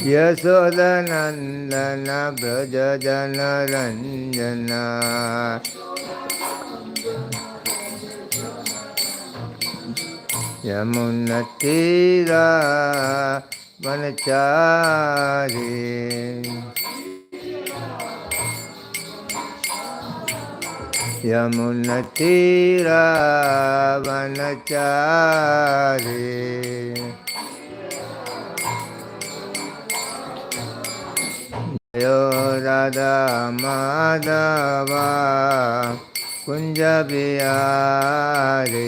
यशोदनन्दन व्रज जनरञ्जन यमुनतीरा वनचारी यमुनतीरा वनचारी जयो राधा माधवा कुंज बिहारी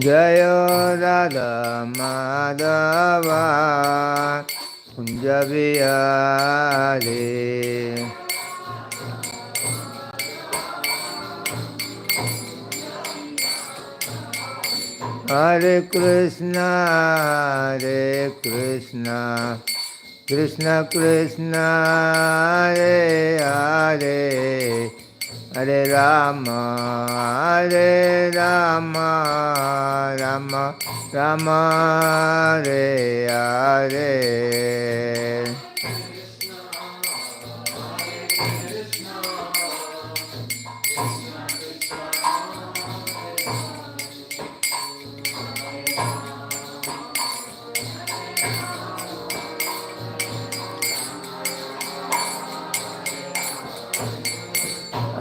जय राधा माधवा कुंज बिहारी हरे कृष्णा कृष्ण कृष्ण हरे हरे हरे राम राम राम हरे हरे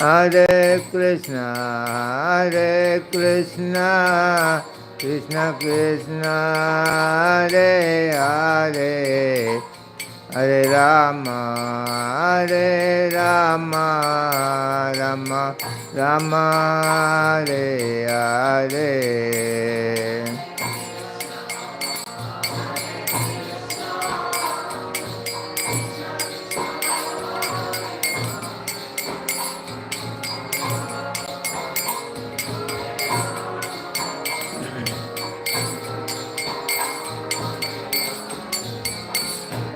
हरे कृष्णा कृष्ण कृष्ण हरे हरे हरे राम राम राम हरे हरे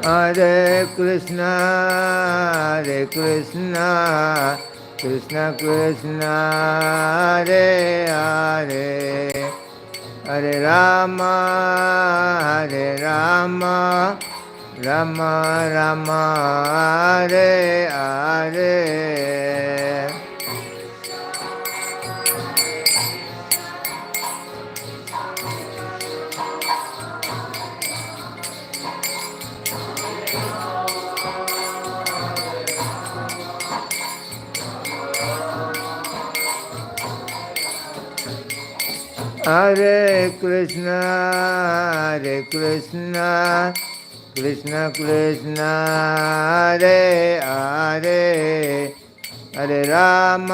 हरे कृष्णा कृष्ण कृष्ण हरे हरे हरे राम राम राम हरे हरे हरे कृष्णा कृष्ण कृष्ण हरे हरे हरे राम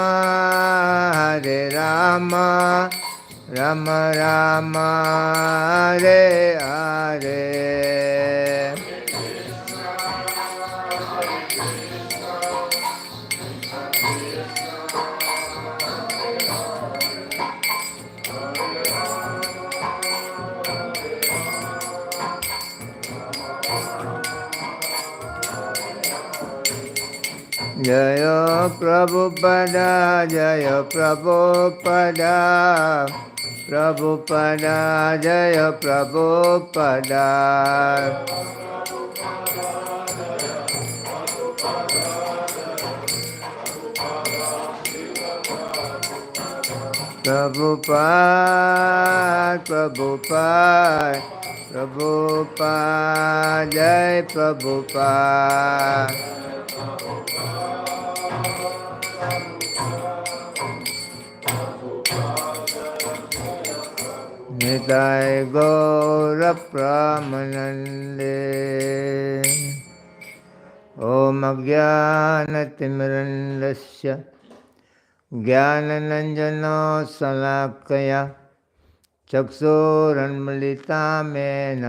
राम राम हरे हरे जय प्रभुपदा जय प्रभुपदा प्रभुपदा जय प्रभुपदा प्रभुपाद प्रभुपाद प्रभुपाद जय प्रभुपाद निताय गौर प्रमनंदे ओम अज्ञानतिमिरन्दस्य ज्ञाननञ्जनो शलाकया चक्षुरुन्मीलितं येन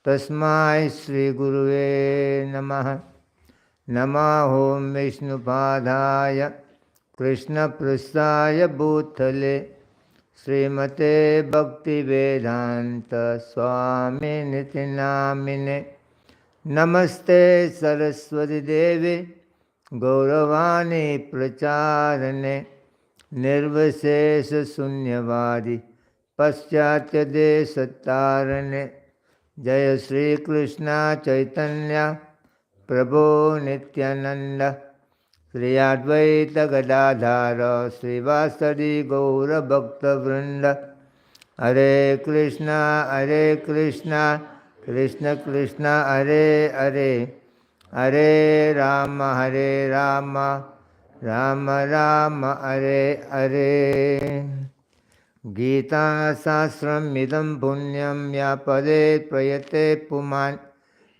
तस्मै श्रीगुरुवे नमः। नमः ॐ विष्णुपादाय कृष्णपृष्ठाय भूतले श्रीमते भक्तिवेदांत स्वामिनिति नामिने। नमस्ते सरस्वती देवे गौरवाणी प्रचारणे निर्विशेष शून्यवादी पश्चात्य देश तारणे। जय श्री कृष्ण चैतन्य प्रभो नित्यानंद श्री अद्वैत गदाधर श्रीवासदि गौर भक्तवृंद। हरे कृष्णा कृष्ण कृष्ण हरे हरे, हरे राम राम राम हरे हरे। गीता शास्त्रमिदं पुण्यं या पदे प्रयते पुमान्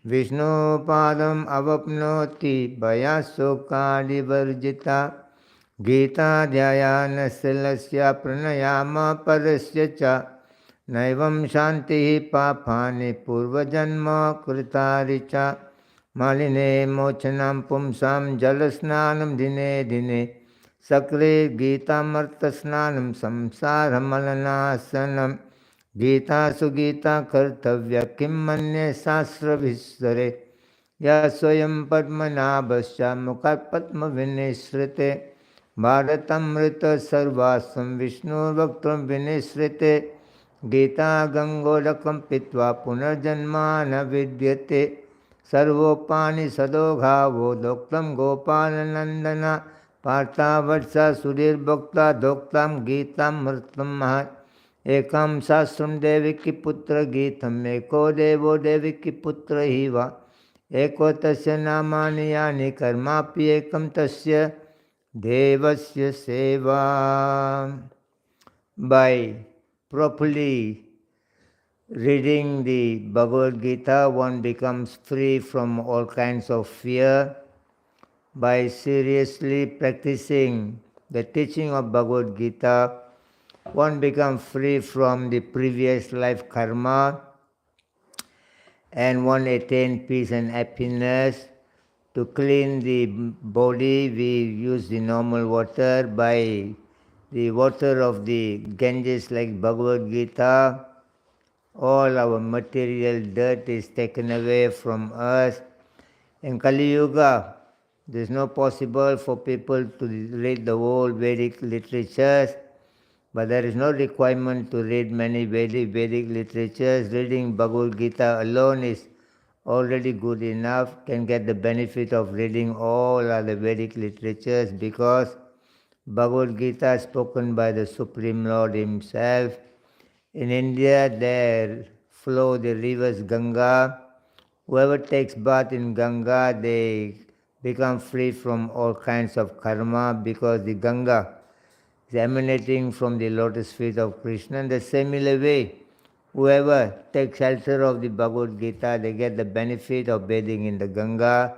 विष्णुपादम् अवाप्नोति भयशोकादिवर्जिता। गीताध्यायानशीलस्य प्रणयामपदस्य च नैवं शान्तिः पापानि पूर्वजन्म कृतानि च। मालिने मोचनं पुंसां जलस्नानं दिने दिने सक्रे गीतामृतस्नानं संसारमलनाशनं। गीतासु गीता कर्तव्य किं मन्ये शास्त्रभिस्सरे। यः स्वयं पद्मनाभश्च मुखात् पद्मविनिसृते भारतमृत सर्वास्वं विष्णुर्वक्त्रं विनिसृते। गीता गंगोदकं पीत्वा पुनर्जन्म न विद्यते। सर्वोपनिषदो गावो दोक्तं गोपालनन्दन पार्थावत्स सुधीर्भोक्ता दोक्तं गीतामृतं महत्। एकं सहस्रं देवकी पुत्र गीतम् एको देवो देवकी पुत्र हि वा। एको तस्य नामानि यानि कर्मापि एकं तस्य देवस्य सेवा। By properly reading the Bhagavad Gita, one becomes free from all kinds of fear. By seriously practicing the teaching of Bhagavad Gita, one becomes free from the previous life karma, and one attains peace and happiness. To clean the body, we use the normal water. By the water of the Ganges, like Bhagavad Gita, all our material dirt is taken away from us. In Kali Yuga, there is no possible for people to read the whole Vedic literatures, but there is no requirement to read many Vedic literatures. Reading Bhagavad Gita alone is already good enough, can get the benefit of reading all other Vedic literatures, because Bhagavad Gita is spoken by the Supreme Lord Himself. In India, there flow the rivers Ganga. Whoever takes bath in Ganga, they become free from all kinds of karma, because the Ganga is emanating from the lotus feet of Krishna. In the similar way, whoever takes shelter of the Bhagavad Gita, they get the benefit of bathing in the Ganga,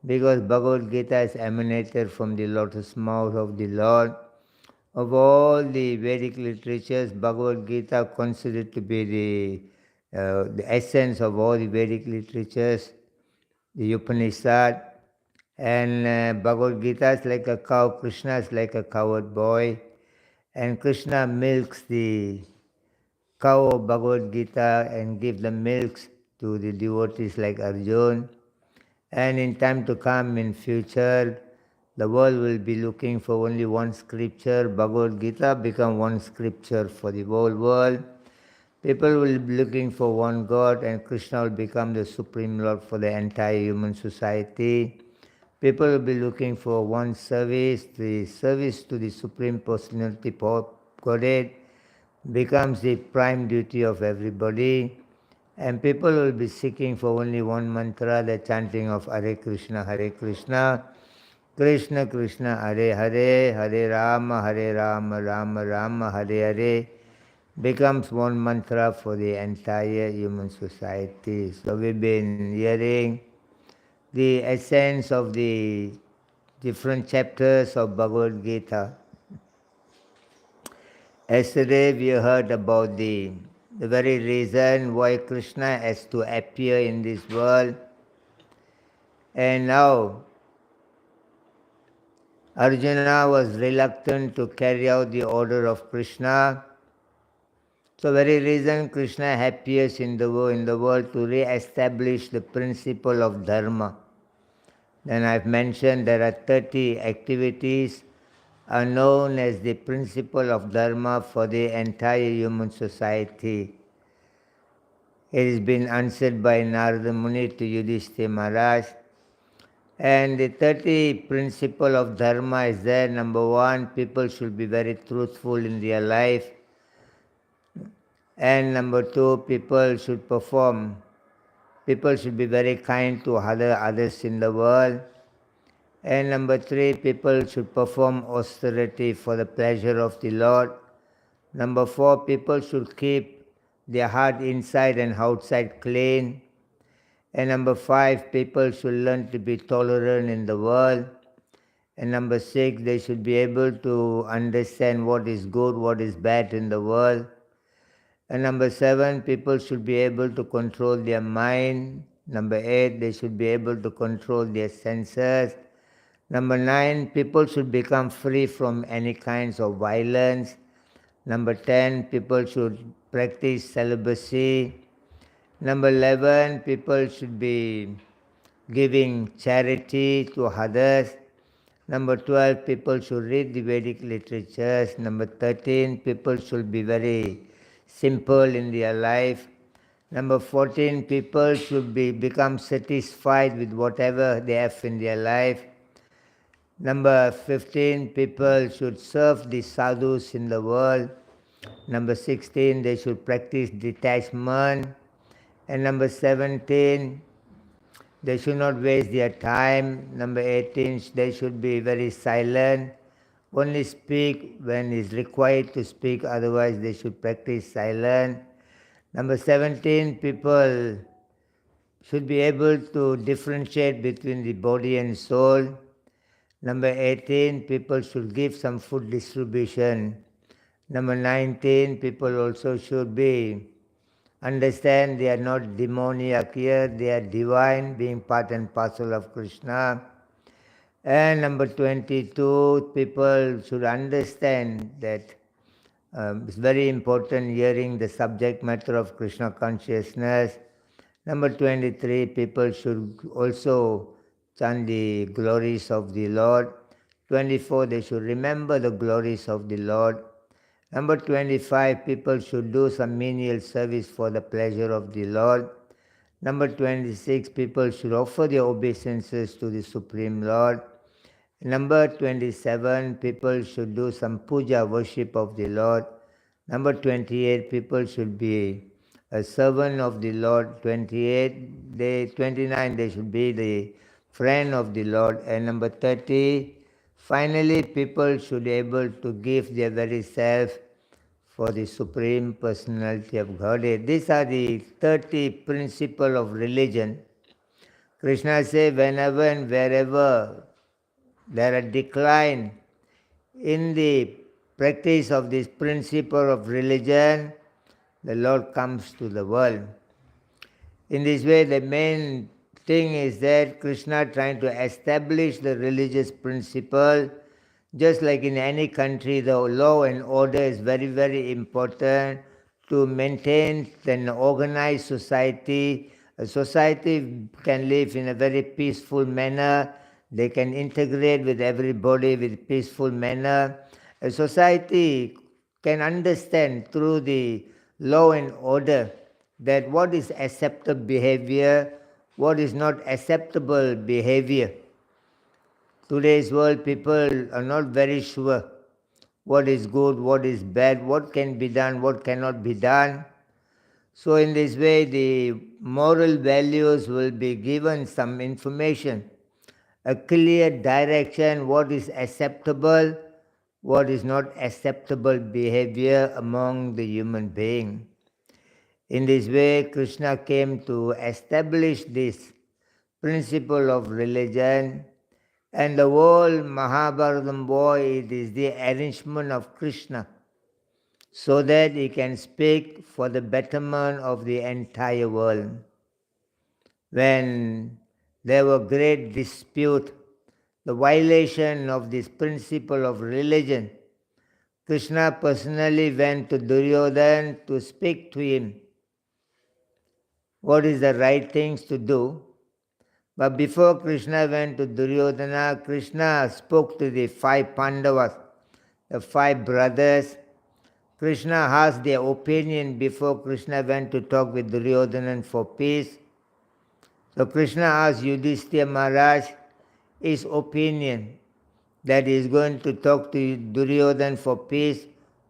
because Bhagavad Gita is emanated from the lotus mouth of the Lord. Of all the Vedic literatures, Bhagavad Gita considered to be the essence of all the Vedic literatures, the Upanishad. And Bhagavad Gita is like a cow, Krishna is like a cowherd boy, and Krishna milks the cow of Bhagavad Gita and gives the milks to the devotees like Arjuna. And in time to come, in future, the world will be looking for only one scripture. Bhagavad Gita become one scripture for the whole world. People will be looking for one God, and Krishna will become the Supreme Lord for the entire human society. People will be looking for one service. The service to the Supreme Personality Godhead becomes the prime duty of everybody. And people will be seeking for only one mantra, the chanting of Hare Krishna, Krishna Krishna, Hare Hare, Hare Rama, Rama Rama, Hare Hare, becomes one mantra for the entire human society. So we've been hearing the essence of the different chapters of Bhagavad Gita. Yesterday we heard about the very reason why Krishna has to appear in this world. And now Arjuna was reluctant to carry out the order of Krishna. So very reason Krishna appears in the world to re-establish the principle of dharma. Then I've mentioned there are 30 activities are known as the principle of Dharma for the entire human society. It has been answered by Narada Muni to Yudhishthira Maharaj. And the 30 principle of Dharma is there. Number 1, people should be very truthful in their life. And number 2, people should be very kind to others in the world. And number 3, people should perform austerity for the pleasure of the Lord. Number 4, people should keep their heart inside and outside clean. And number 5, people should learn to be tolerant in the world. And number 6, they should be able to understand what is good, what is bad in the world. And number 7, people should be able to control their mind. Number 8, they should be able to control their senses. Number 9, people should become free from any kinds of violence. Number 10, people should practice celibacy. Number 11, people should be giving charity to others. Number 12, people should read the Vedic literatures. Number 13, people should be very simple in their life. Number 14, people should become satisfied with whatever they have in their life. Number 15, people should serve the sadhus in the world. Number 16, they should practice detachment. And number 17, they should not waste their time. Number 18, they should be very silent. Only speak when is required to speak, otherwise they should practice silence. Number 17, people should be able to differentiate between the body and soul. Number 18, people should give some food distribution. Number 19, people also should understand they are not demoniac here, they are divine, being part and parcel of Krishna. And number 22, people should understand that it's very important hearing the subject matter of Krishna consciousness. Number 23, people should also chant the glories of the Lord. 24, they should remember the glories of the Lord. Number 25, people should do some menial service for the pleasure of the Lord. Number 26, people should offer their obeisances to the Supreme Lord. Number 27, people should do some puja, worship of the Lord. Number 28, people should be a servant of the Lord. 29, they should be the friend of the Lord. And number 30, finally, people should be able to give their very self for the Supreme Personality of Godhead. These are the 30 principles of religion. Krishna says, whenever and wherever there are decline in the practice of this principle of religion, the Lord comes to the world. In this way, the main thing is that Krishna trying to establish the religious principle. Just like in any country, the law and order is very, very important to maintain an organized society. A society can live in a very peaceful manner. They can integrate with everybody with peaceful manner. A society can understand through the law and order that what is acceptable behavior, what is not acceptable behavior. Today's world, people are not very sure what is good, what is bad, what can be done, what cannot be done. So in this way, the moral values will be given some information, a clear direction, what is acceptable, what is not acceptable behavior among the human being. In this way, Krishna came to establish this principle of religion. And the whole Mahabharatam war, it is the arrangement of Krishna so that he can speak for the betterment of the entire world. When there were great dispute, the violation of this principle of religion, Krishna personally went to Duryodhana to speak to him what is the right things to do. But before Krishna went to Duryodhana, Krishna spoke to the 5 Pandavas the 5 brothers. Krishna asked their opinion before Krishna went to talk with Duryodhana for peace. So Krishna asked Yudhishthira Maharaj his opinion that he is going to talk to Duryodhana for peace.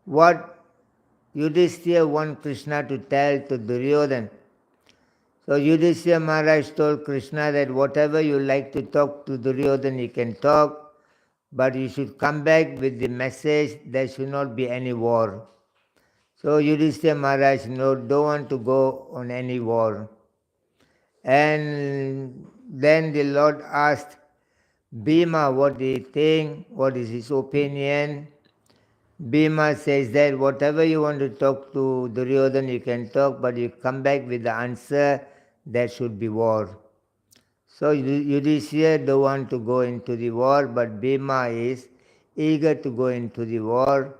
What Yudhishthira wants Krishna to tell to Duryodhana. So Yudhishthira Maharaj told Krishna that whatever you like to talk to Duryodhana, you can talk, but you should come back with the message there should not be any war. So Yudhishthira Maharaj don't want to go on any war. And then the Lord asked Bhima what do you think, what is his opinion. Bhima says that whatever you want to talk to Duryodhana, you can talk, but you come back with the answer, there should be war. So Yudhishthira don't want to go into the war, but Bhima is eager to go into the war.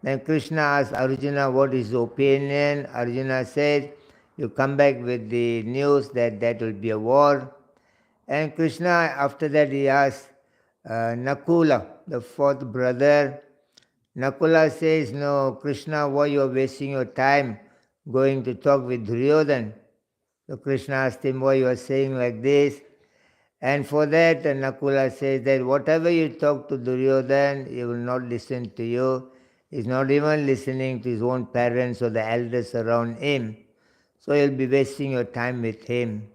Then Krishna asked Arjuna what is his opinion. Arjuna said, you come back with the news that there will be a war. And Krishna, after that, he asked Nakula, the 4th brother. Nakula says, no, Krishna, why you are wasting your time going to talk with Duryodhana? So Krishna asked him, why you are saying like this? And for that, Nakula says that whatever you talk to Duryodhana, he will not listen to you. He's not even listening to his own parents or the elders around him. So you'll be wasting your time with him.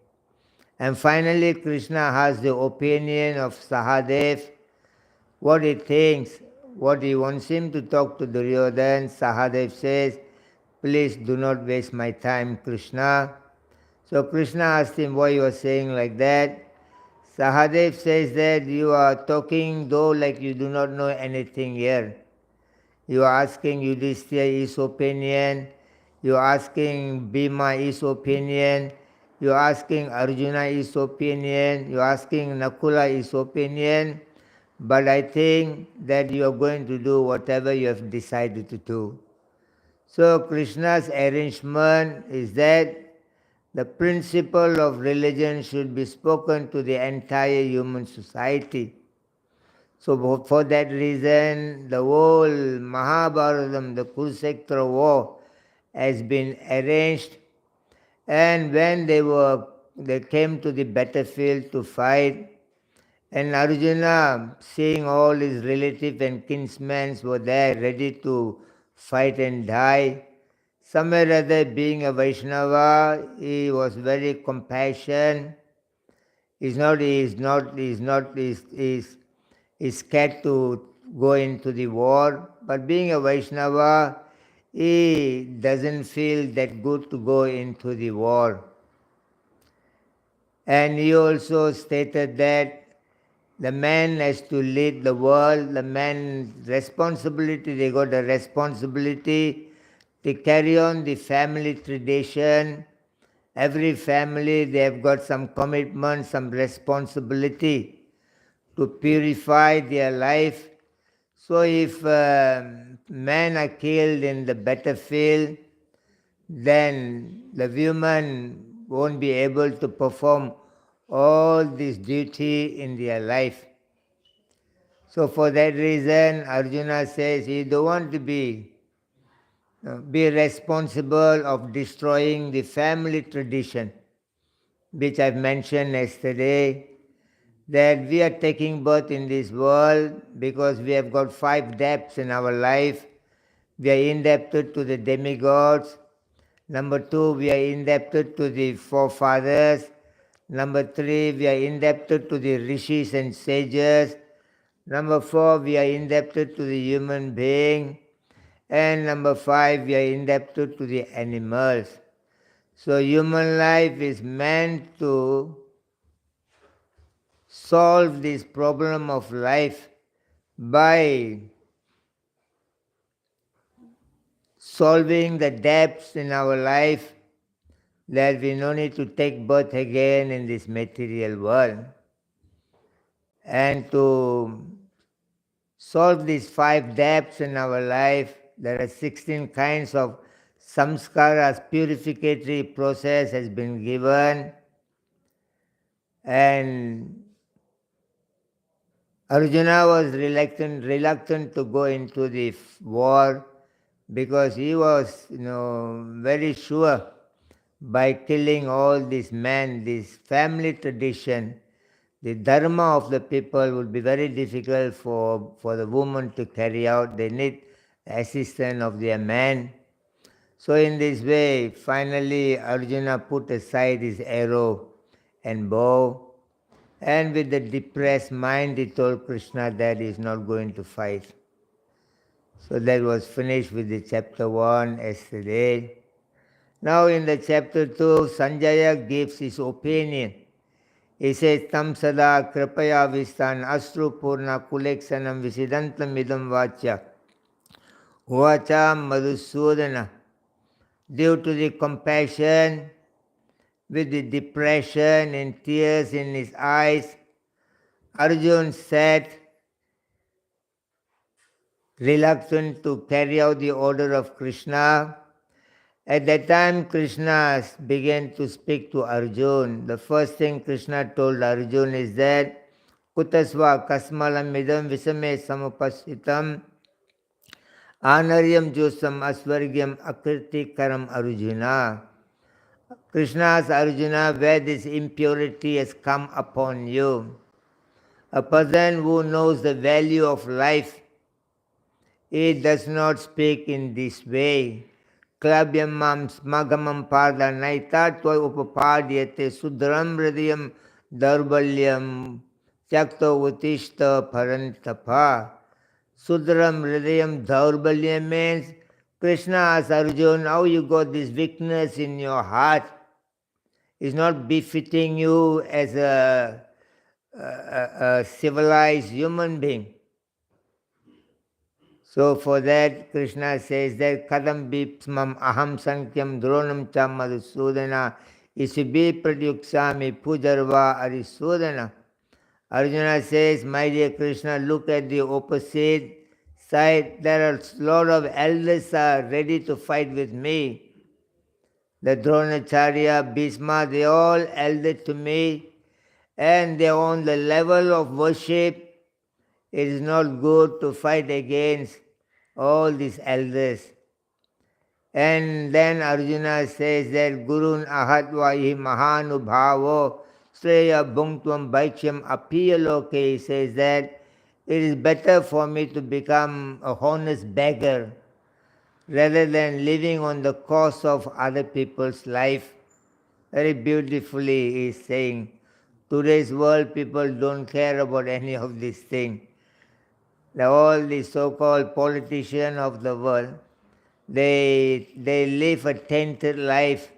And finally, Krishna has the opinion of Sahadev, what he thinks, what he wants him to talk to Duryodhana. Sahadev says, please do not waste my time, Krishna. So Krishna asked him why you are saying like that. Sahadev says that you are talking though like you do not know anything here. You are asking Yudhishthira his opinion, you are asking Bhima his opinion, you are asking Arjuna his opinion, you are asking Nakula his opinion, but I think that you are going to do whatever you have decided to do. So Krishna's arrangement is that the principle of religion should be spoken to the entire human society. So for that reason, the whole Mahabharatam, the Kurukshetra war, has been arranged. And when they came to the battlefield to fight, and Arjuna, seeing all his relatives and kinsmen were there ready to fight and die, somewhere or other, being a Vaishnava, he was very compassionate. He's scared to go into the war. But being a Vaishnava, he doesn't feel that good to go into the war. And he also stated that the man has to lead the world, the man's responsibility, they got a responsibility to carry on the family tradition. Every family, they have got some commitment, some responsibility to purify their life. So if men are killed in the battlefield, then the women won't be able to perform all this duty in their life. So for that reason, Arjuna says he don't want to be responsible of destroying the family tradition, which I've mentioned yesterday, that we are taking birth in this world because we have got 5 debts in our life. We are indebted to the demigods. Number 2, we are indebted to the forefathers. Number 3, we are indebted to the rishis and sages. Number 4, we are indebted to the human being. And number 5, we are indebted to the animals. So human life is meant to solve this problem of life by solving the debts in our life, that we no need to take birth again in this material world. And to solve these 5 debts in our life, there are 16 kinds of samskaras, purificatory process has been given. And Arjuna was reluctant to go into the war because he was, very sure by killing all these men, this family tradition, the dharma of the people would be very difficult for the woman to carry out. They need assistance of their man. So in this way, finally Arjuna put aside his arrow and bow, and with the depressed mind he told Krishna that he is not going to fight. So that was finished with the chapter 1 yesterday. Now in the chapter 2, Sanjaya gives his opinion. He says, Tam sada kripaya vistan astru purna kuleksanam visidantam idam vacha. Vacha madhusudana. Due to the compassion, with the depression and tears in his eyes, Arjun said, reluctant to carry out the order of Krishna. At that time, Krishna began to speak to Arjun. The first thing Krishna told Arjun is that, Kutasva kasmalam idam visame samupasitam anaryam jusam asvargyam akritikaram Arjuna. Krishna asked Arjuna, where this impurity has come upon you. A person who knows the value of life, he does not speak in this way. Klabyam mam smagamam parda naita toy upapadyate sudram hridayam darbalyam tyakto utishta parantapa. Sudram hridayam darbalyam means Krishna asks Arjuna, how you got this weakness in your heart? It's not befitting you as a civilized human being. So for that, Krishna says that Kadam Bipsmam Aham Sankyam Dronam Cha Madhusudana Isibi Pradyuksami Pujarva Arisudana. Arjuna says, my dear Krishna, look at the opposite side. There are a lot of elders are ready to fight with me. The Dronacharya, Bhisma, they all elder to me, and they are on the level of worship. It is not good to fight against all these elders. And then Arjuna says that Gurun ahatvahi mahanubhavo sreya bhungtvam bhaiksham apiyaloke. He says that it is better for me to become a honest beggar rather than living on the cost of other people's life. Very beautifully he is saying, today's world people don't care about any of these things. All the so-called politicians of the world, they live a tainted life,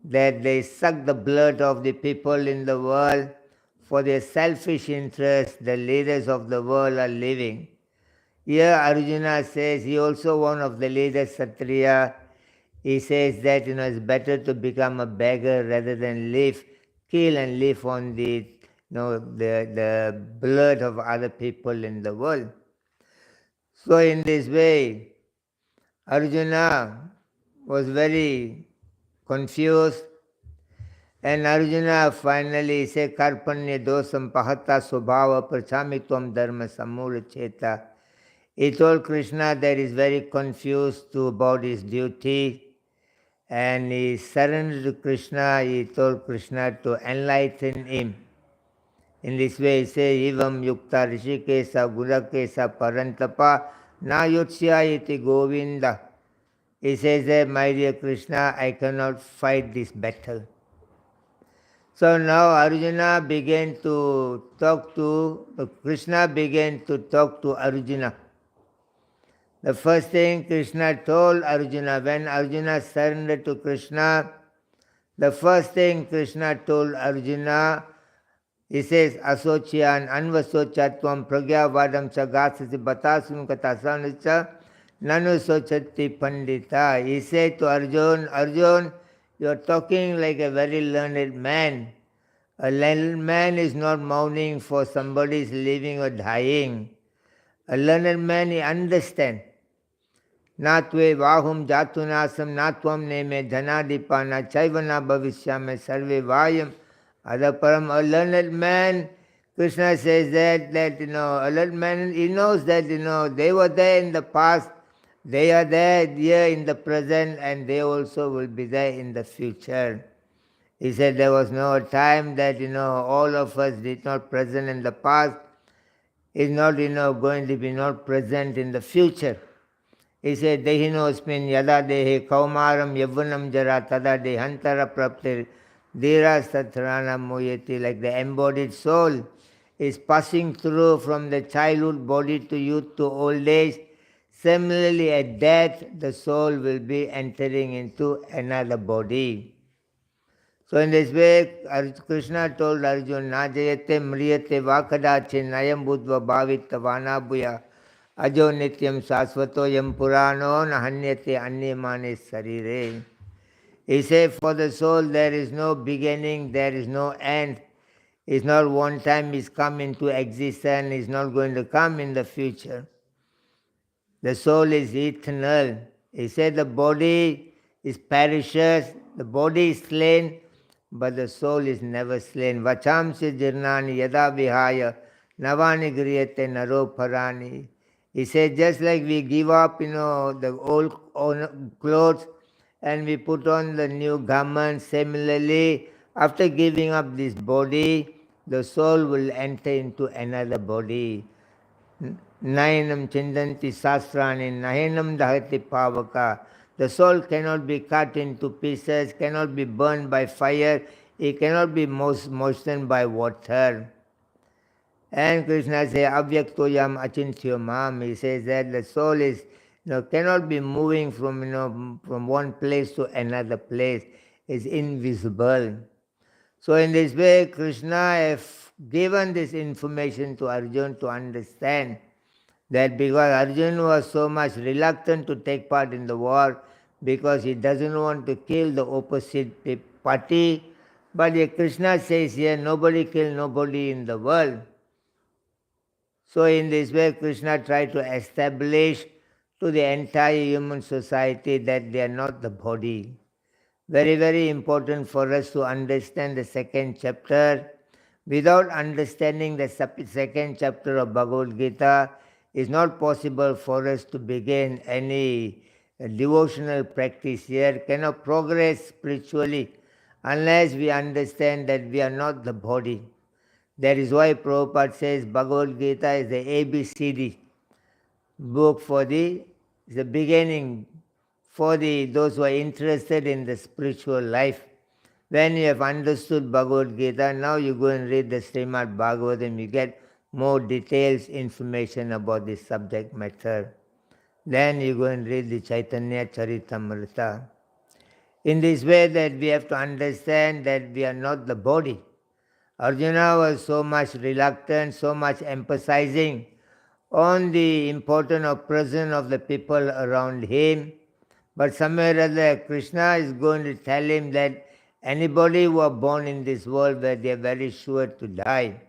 that they suck the blood of the people in the world for their selfish interests. The leaders of the world are living. Here Arjuna says, he also one of the leaders, Kshatriya. He says that it's better to become a beggar rather than kill and live on the blood of other people in the world. So in this way, Arjuna was very confused, and Arjuna finally said, Karpanya dosam pahata subhava prachami dharma samula cheta. He told Krishna that he is very confused about his duty, and he surrendered to Krishna. He told Krishna to enlighten him. In this way, he says, Ivam yukta rishikesa gurakesa parantapa na yotsya iti govinda. He says that, my dear Krishna, I cannot fight this battle. So now Arjuna began to talk to, Krishna began to talk to Arjuna. The first thing Krishna told Arjuna, when Arjuna surrendered to Krishna, the first thing Krishna told Arjuna, he says, Asocyan anvasochatvam pragyavadam sagasasi batasum katasancha nanu sochati pandita. He said to Arjun, Arjun, you are talking like a very learned man. A learned man is not mourning for somebody's living or dying. A learned man, he understands. Natve vahum jatunasam natvam neme dhanadipana chaivana bhavishyame sarve vayam adaparam. A learned man Krishna says that alert man, he knows that they were there in the past, they are there here in the present, and they also will be there in the future. He said there was no time that all of us did not present in the past, is not going to be not present in the future. He said, Dehinosmin yada dehe kaumaram yavanam jara tada dehantara praptir dira satrana muyati, like the embodied soul is passing through from the childhood body to youth to old age. Similarly, at death, the soul will be entering into another body. So in this way, Krishna told Arjuna, Najayate mriyate vakadache nayam budva bhavita vanabhuya ajo nityam sasvato yam purano nahanyate anyamane sarire. He said, for the soul there is no beginning, there is no end. It's not one time it's come into existence, it's not going to come in the future. The soul is eternal. He said the body is perishes, the body is slain, but the soul is never slain. Vachamsi jirnani yada vihaya navani griyate naro parani. He said just like we give up the old clothes and we put on the new garment, similarly after giving up this body, the soul will enter into another body. Nayanam chindanti sastrani nayanam dahati pavaka. The soul cannot be cut into pieces, cannot be burned by fire, it cannot be moistened by water. And Krishna says, avyaktoyam achintyo mam. He says that the soul is cannot be moving from one place to another place. It's invisible. So in this way, Krishna has given this information to Arjuna to understand that because Arjuna was so much reluctant to take part in the war because he doesn't want to kill the opposite party, but Krishna says here, nobody kill nobody in the world. So in this way, Krishna tried to establish to the entire human society that they are not the body. Very, very important for us to understand the second chapter. Without understanding the second chapter of Bhagavad Gita, it's not possible for us to begin any devotional practice here, cannot progress spiritually unless we understand that we are not the body. That is why Prabhupada says Bhagavad Gita is the ABCD book for the beginning for those who are interested in the spiritual life. When you have understood Bhagavad Gita, now you go and read the Srimad Bhagavatam, you get more details, information about this subject matter. Then you go and read the Chaitanya Charitamrita. In this way that we have to understand that we are not the body. Arjuna was so much reluctant, so much emphasizing on the importance of presence of the people around him. But somewhere or other, Krishna is going to tell him that anybody who are born in this world where they are very sure to die.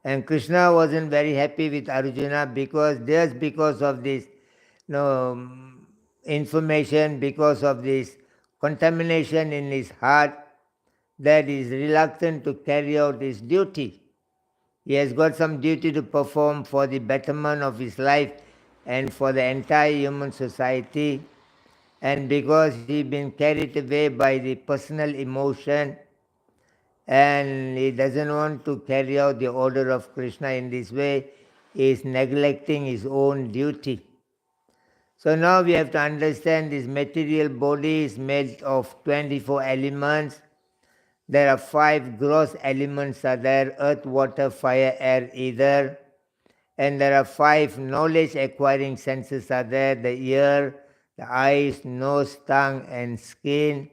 And Krishna wasn't very happy with Arjuna because of this information, because of this contamination in his heart, that he is reluctant to carry out his duty. He has got some duty to perform for the betterment of his life and for the entire human society. And because he's been carried away by the personal emotion and he doesn't want to carry out the order of Krishna in this way, he is neglecting his own duty. So now we have to understand this material body is made of 24 elements. There are 5 gross elements are there, earth, water, fire, air, ether. And there are 5 knowledge acquiring senses are there, the ear, the eyes, nose, tongue and skin.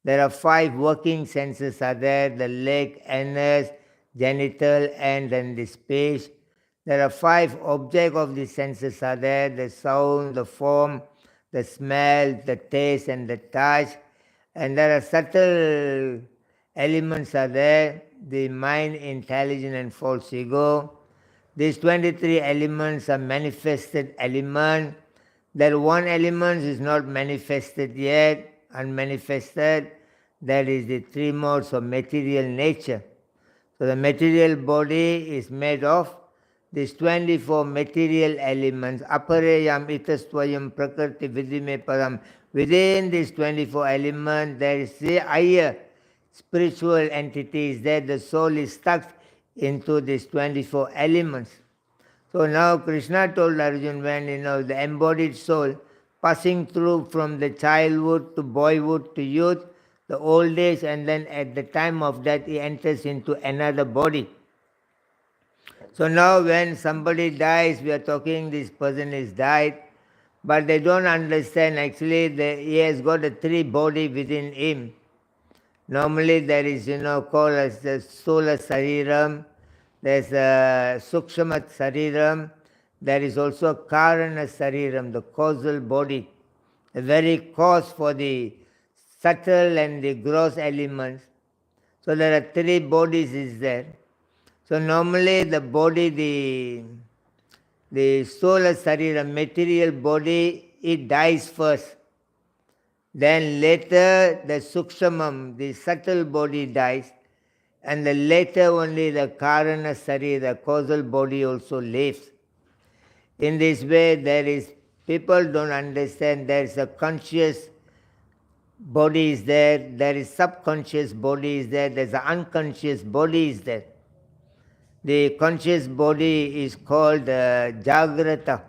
There are 5 working senses are there, the leg, anus, genital and then the speech. There are 5 objects of the senses are there, the sound, the form, the smell, the taste and the touch. And there are subtle elements are there, the mind, intelligence and false ego. These 23 elements are manifested elements. That one element is not manifested yet, unmanifested. That is the 3 modes of material nature. So the material body is made of these 24 material elements. Apareyam itastvayam prakriti vidime param. Within these 24 elements, there is the higher spiritual entities there. The soul is stuck into these 24 elements. So now Krishna told Arjuna, when the embodied soul passing through from the childhood to boyhood to youth, the old age, and then at the time of death he enters into another body. So now when somebody dies, we are talking this person is died, but they don't understand actually he has got a three body within him. Normally there is called as the Stula Sariram, there's a Sukshama Sariram, there is also Karana Sariram, the causal body, the very cause for the subtle and the gross elements. So there are three bodies is there. So normally the body, the solar sarira, material body, it dies first. Then later the sukshamam, the subtle body dies. And then later only the karana sarira, the causal body also lives. In this way people don't understand there is a conscious body is there is subconscious body is there is an unconscious body is there. The conscious body is called Jagrata.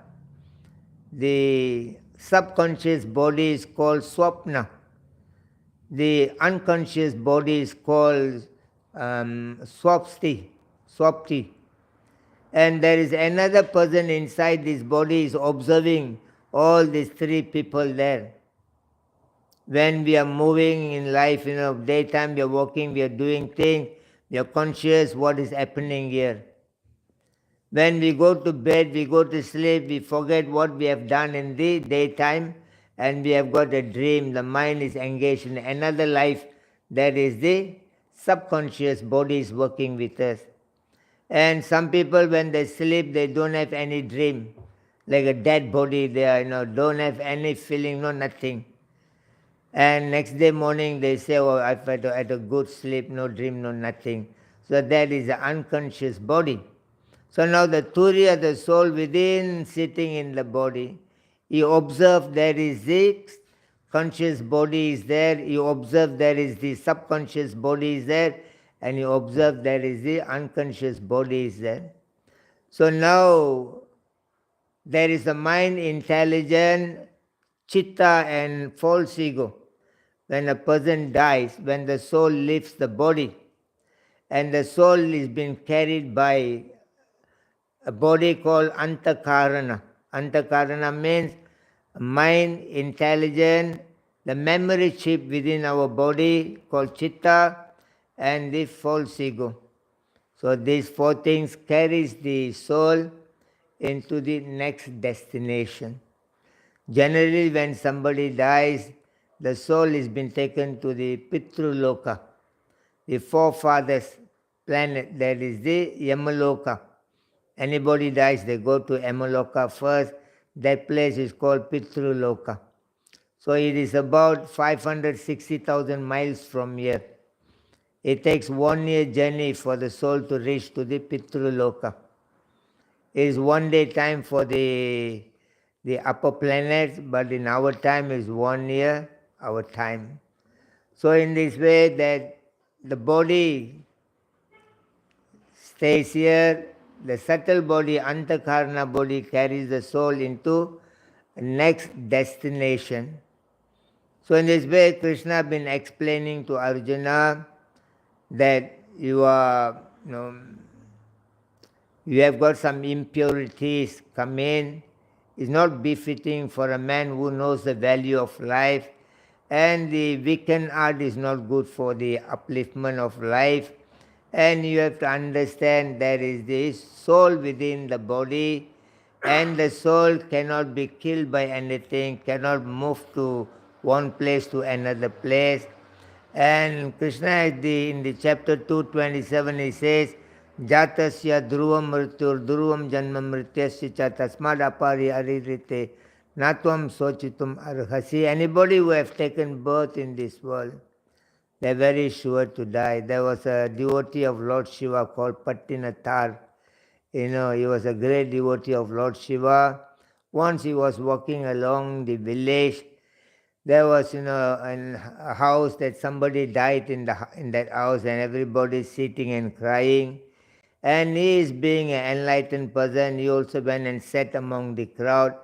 The subconscious body is called Swapna. The unconscious body is called Swapti. And there is another person inside this body is observing all these three people there. When we are moving in life, daytime we are walking, we are doing things, we are conscious what is happening here. When we go to bed, we go to sleep, we forget what we have done in the daytime and we have got a dream. The mind is engaged in another life. That is the subconscious body is working with us. And some people when they sleep, they don't have any dream. Like a dead body, they don't have any feeling, no nothing. And next day morning they say, oh, I've had a good sleep, no dream, no nothing. So that is the unconscious body. So now the Turiya, the soul within sitting in the body, he observed there is the conscious body is there, he observed there is the subconscious body is there, and he observed there is the unconscious body is there. So now there is the mind, intelligent, chitta and false ego. When a person dies, when the soul leaves the body, and the soul is being carried by a body called Antakarana. Antakarana means mind, intelligent, the memory chip within our body called chitta, and the false ego. So these four things carries the soul into the next destination. Generally when somebody dies, the soul is been taken to the Pitru Loka, the forefathers planet, that is the Yamaloka. Anybody dies, they go to Yamaloka first. That place is called Pitru Loka. So it is about 560,000 miles from here. It takes 1 year journey for the soul to reach to the Pitru Loka. It is 1 day time for the upper planets, but in our time is 1 year, our time. So in this way that the body stays here, the subtle body, Antakarana body, carries the soul into next destination. So in this way, Krishna has been explaining to Arjuna that you have got some impurities come in. It's not befitting for a man who knows the value of life, and the weakened heart is not good for the upliftment of life. And you have to understand there is this soul within the body, and the soul cannot be killed by anything, cannot move to one place to another place. And Krishna in the chapter 227 he says, Jatasya dhruvam mrityur dhruvam janma mrityasya cha tasmad apari aririte natvam sochitum arhasi. Anybody who have taken birth in this world, they're very sure to die. There was a devotee of Lord Shiva called Pattinathar. He was a great devotee of Lord Shiva. Once he was walking along the village. There was, a house that somebody died in that house, and everybody sitting and crying. And he is being an enlightened person. He also went and sat among the crowd,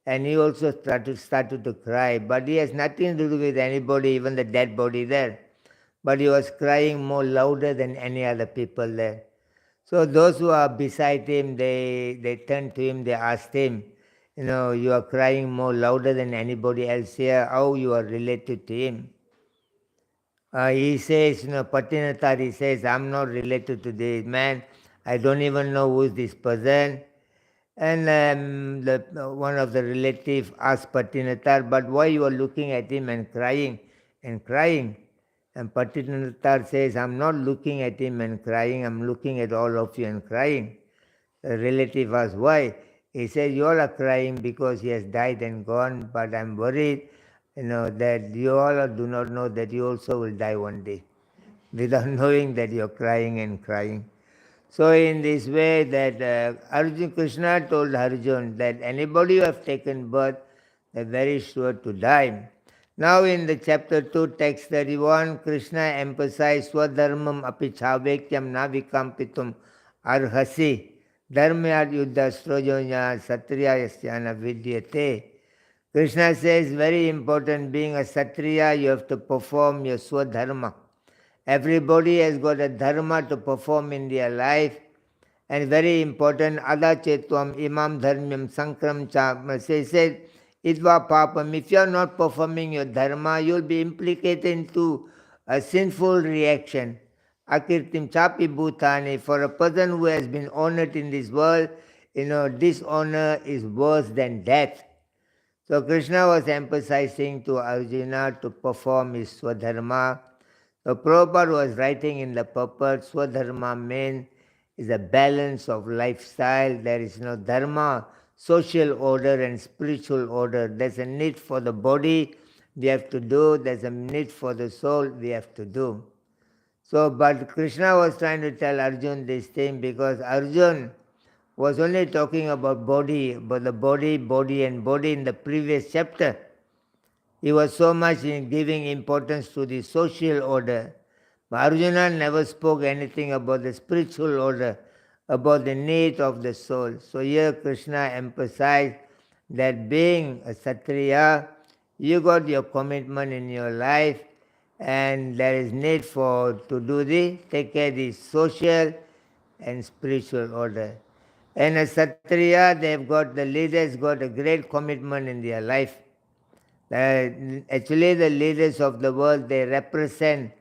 and he also started to cry. But he has nothing to do with anybody, even the dead body there. But he was crying more louder than any other people there. So those who are beside him, they turned to him, they asked him, you are crying more louder than anybody else here, how you are related to him? He says, Patinathar, he says, I'm not related to this man. I don't even know who is this person. And one of the relatives asked Patinathar, but why you are looking at him and crying and crying? And Patinathar says, I'm not looking at him and crying, I'm looking at all of you and crying. The relative asked, why? He said, you all are crying because he has died and gone, but I'm worried, that you all do not know that you also will die one day, without knowing that you're crying and crying. So in this way that Krishna told Arjuna that anybody who have taken birth, they're very sure to die. Now in the chapter 2, text 31, Krishna emphasized Swadharmam api chavekyam navikampitum arhasi dharmayad yuddha srojonya satriya yasyana vidyate. Krishna says, very important, being a Satriya, you have to perform your Swadharma. Everybody has got a dharma to perform in their life, and very important, Ada Chetvam Imam Dharmyam Sankram Cha said, Idva Papam, if you are not performing your dharma, you will be implicated into a sinful reaction. Akirtim Chapi Bhutani, for a person who has been honored in this world, dishonor is worse than death. So Krishna was emphasizing to Arjuna to perform his Swadharma. So Prabhupada was writing in the purport, Swadharma means is a balance of lifestyle. There is no dharma, social order and spiritual order. There's a need for the body, we have to do. There's a need for the soul, we have to do. So, but Krishna was trying to tell Arjuna this thing because Arjuna was only talking about the body in the previous chapter. He was so much in giving importance to the social order. But Arjuna never spoke anything about the spiritual order, about the need of the soul. So here Krishna emphasized that being a Kshatriya, you got your commitment in your life, and there is need to take care of the social and spiritual order. And a Kshatriya, the leaders got a great commitment in their life. Actually, the leaders of the world, they represent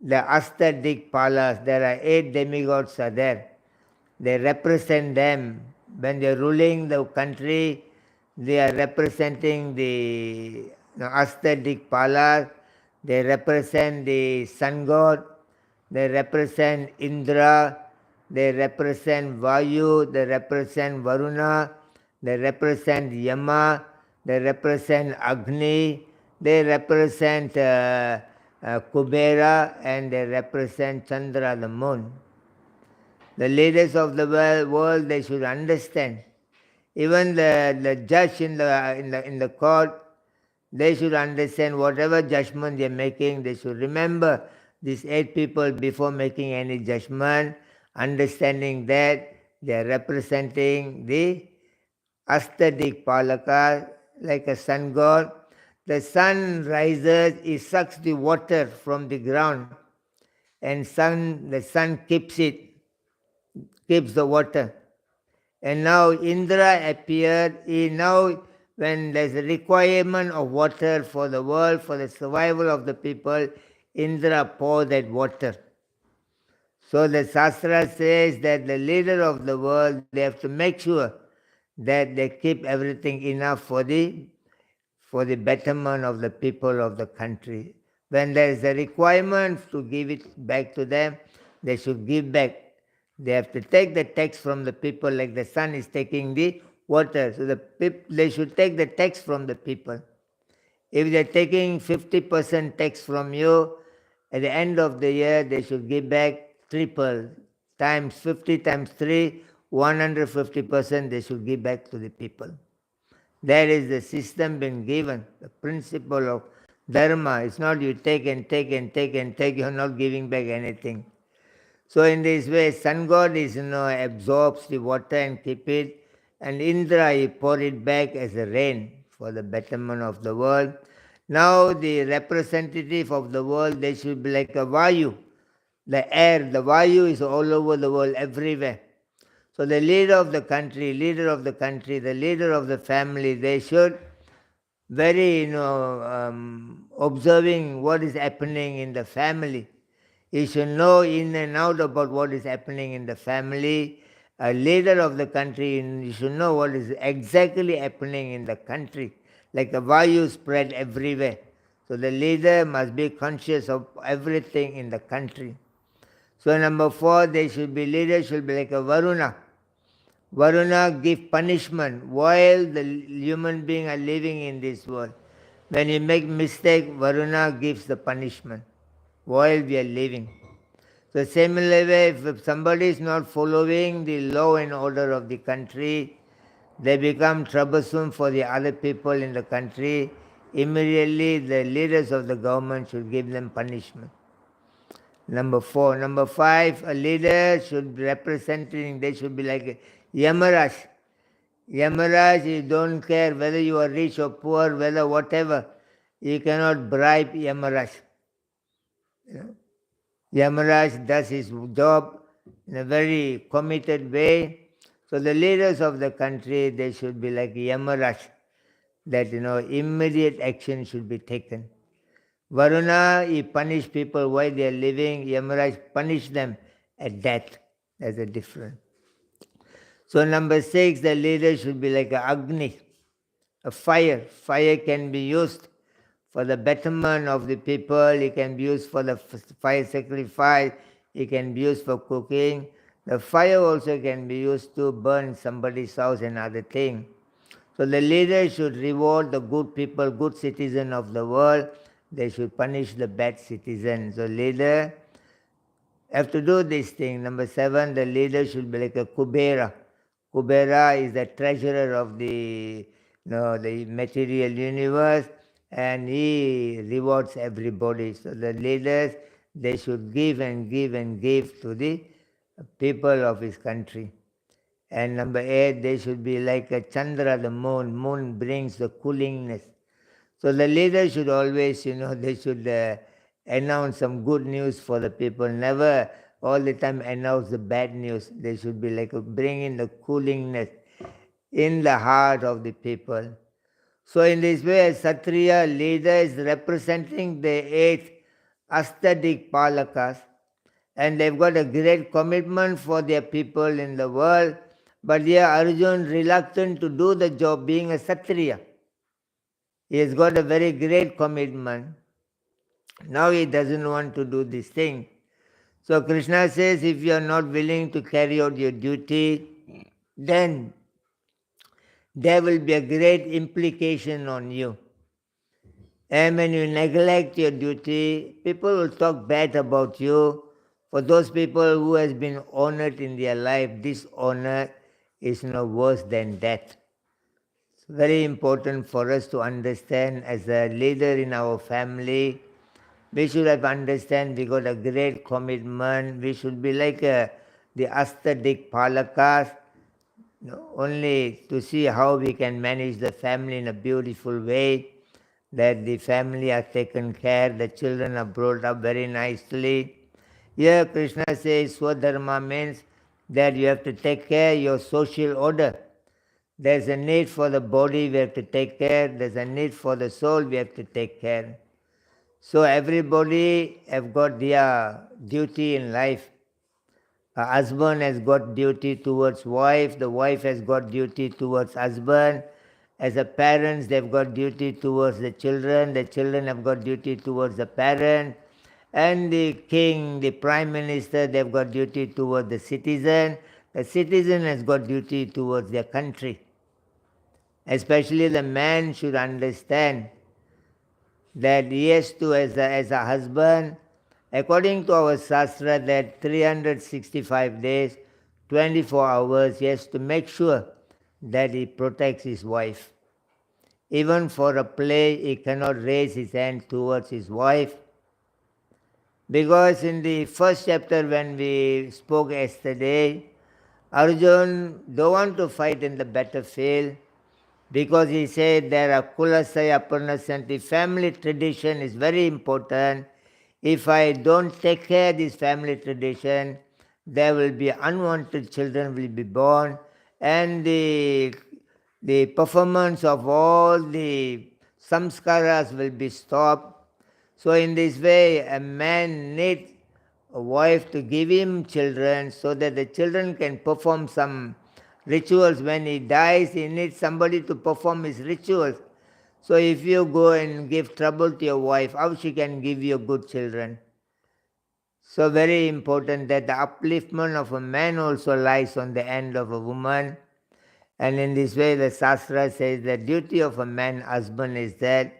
the Astadikpalas. There are 8 demigods are there. They represent them. When they are ruling the country, they are representing the Astadikpalas. They represent the sun god. They represent Indra. They represent Vayu. They represent Varuna. They represent Yama. They represent Agni. They represent Kubera, and they represent Chandra, the moon. The leaders of the world, they should understand. Even the judge in the court, they should understand whatever judgment they are making. They should remember these 8 people before making any judgment, understanding that they are representing the Astadik Palaka, like a sun god. The sun rises, it sucks the water from the ground, and the sun keeps the water. And now Indra appeared. Now when there's a requirement of water for the world, for the survival of the people, Indra poured that water. So the Shastra says that the leader of the world, they have to make sure that they keep everything enough for the betterment of the people of the country. When there is a requirement to give it back to them, they should give back. They have to take the tax from the people, like the sun is taking the water. So they should take the tax from the people. If they're taking 50% tax from you, At the end of the year, they should give back triple, times 50 times 3, 150% they should give back to the people. That is the system been given, the principle of dharma. It's not you take and take and take and take, you're not giving back anything. So in this way, sun god is, absorbs the water and keep it, and Indra, he pour it back as a rain for the betterment of the world. Now the representative of the world, they should be like a Vayu. The air, the Vayu is all over the world, everywhere. So the leader of the country, the leader of the family, they should very, observing what is happening in the family. He should know in and out about what is happening in the family. A leader of the country, you should know what is exactly happening in the country. Like the Vayu spread everywhere. So the leader must be conscious of everything in the country. So number 4, leaders should be like a Varuna. Varuna give punishment while the human beings are living in this world. When you make mistake, Varuna gives the punishment while we are living. So similarly, if somebody is not following the law and order of the country, they become troublesome for the other people in the country. Immediately the leaders of the government should give them punishment. Number 4. Number 5, a leader should be representing, they should be like Yamaraj. Yamaraj, you don't care whether you are rich or poor, whether whatever, you cannot bribe Yamaraj. Yamaraj does his job in a very committed way. So the leaders of the country, they should be like Yamaraj, that immediate action should be taken. Varuna, he punish people while they are living. Yamaraj punish them at death. There's a difference. So number 6, the leader should be like a Agni, a fire. Fire can be used for the betterment of the people. It can be used for the fire sacrifice. It can be used for cooking. The fire also can be used to burn somebody's house and other things. So the leader should reward the good people, good citizen of the world. They should punish the bad citizens. So leader have to do this thing. Number 7, the leader should be like a Kubera. Kubera is the treasurer of the material universe, and he rewards everybody. So the leaders, they should give and give and give to the people of his country. And number 8, they should be like a Chandra, the moon. Moon brings the coolingness. So the leaders should always, they should announce some good news for the people. Never all the time announce the bad news. They should be like bringing the coolingness in the heart of the people. So in this way, a Kshatriya leader is representing the 8 aesthetic palakas, and they've got a great commitment for their people in the world, but here Arjun reluctant to do the job being a Kshatriya. He has got a very great commitment. Now he doesn't want to do this thing. So Krishna says, if you are not willing to carry out your duty, then there will be a great implication on you. And when you neglect your duty, people will talk bad about you. For those people who has been honored in their life, dishonor is no worse than death. It's very important for us to understand as a leader in our family. We should have understand we got a great commitment. We should be like the aesthetic palakas, only to see how we can manage the family in a beautiful way, that the family are taken care, the children are brought up very nicely. Here Krishna says Swadharma means that you have to take care of your social order. There's a need for the body, we have to take care. There's a need for the soul, we have to take care. So everybody have got their duty in life. A husband has got duty towards wife, the wife has got duty towards husband. As a parents, they've got duty towards the children have got duty towards the parent. And the king, the prime minister, they've got duty towards the citizen has got duty towards their country. Especially the man should understand that he has to, as a husband, According to our Shastra, that 365 days, 24 hours, he has to make sure that he protects his wife. Even for a play, he cannot raise his hand towards his wife. Because in the first chapter when we spoke yesterday, Arjun don't want to fight in the battlefield because he said there are Kulasaya Parnasanti, family tradition is very important. If I don't take care of this family tradition, there will be unwanted children will be born, and the performance of all the samskaras will be stopped. So in this way, a man needs a wife to give him children so that the children can perform some rituals. When he dies, he needs somebody to perform his rituals. So if you go and give trouble to your wife, how she can give you good children? So very important that the upliftment of a man also lies on the end of a woman. And in this way, the Shastra says the duty of a man, husband, is that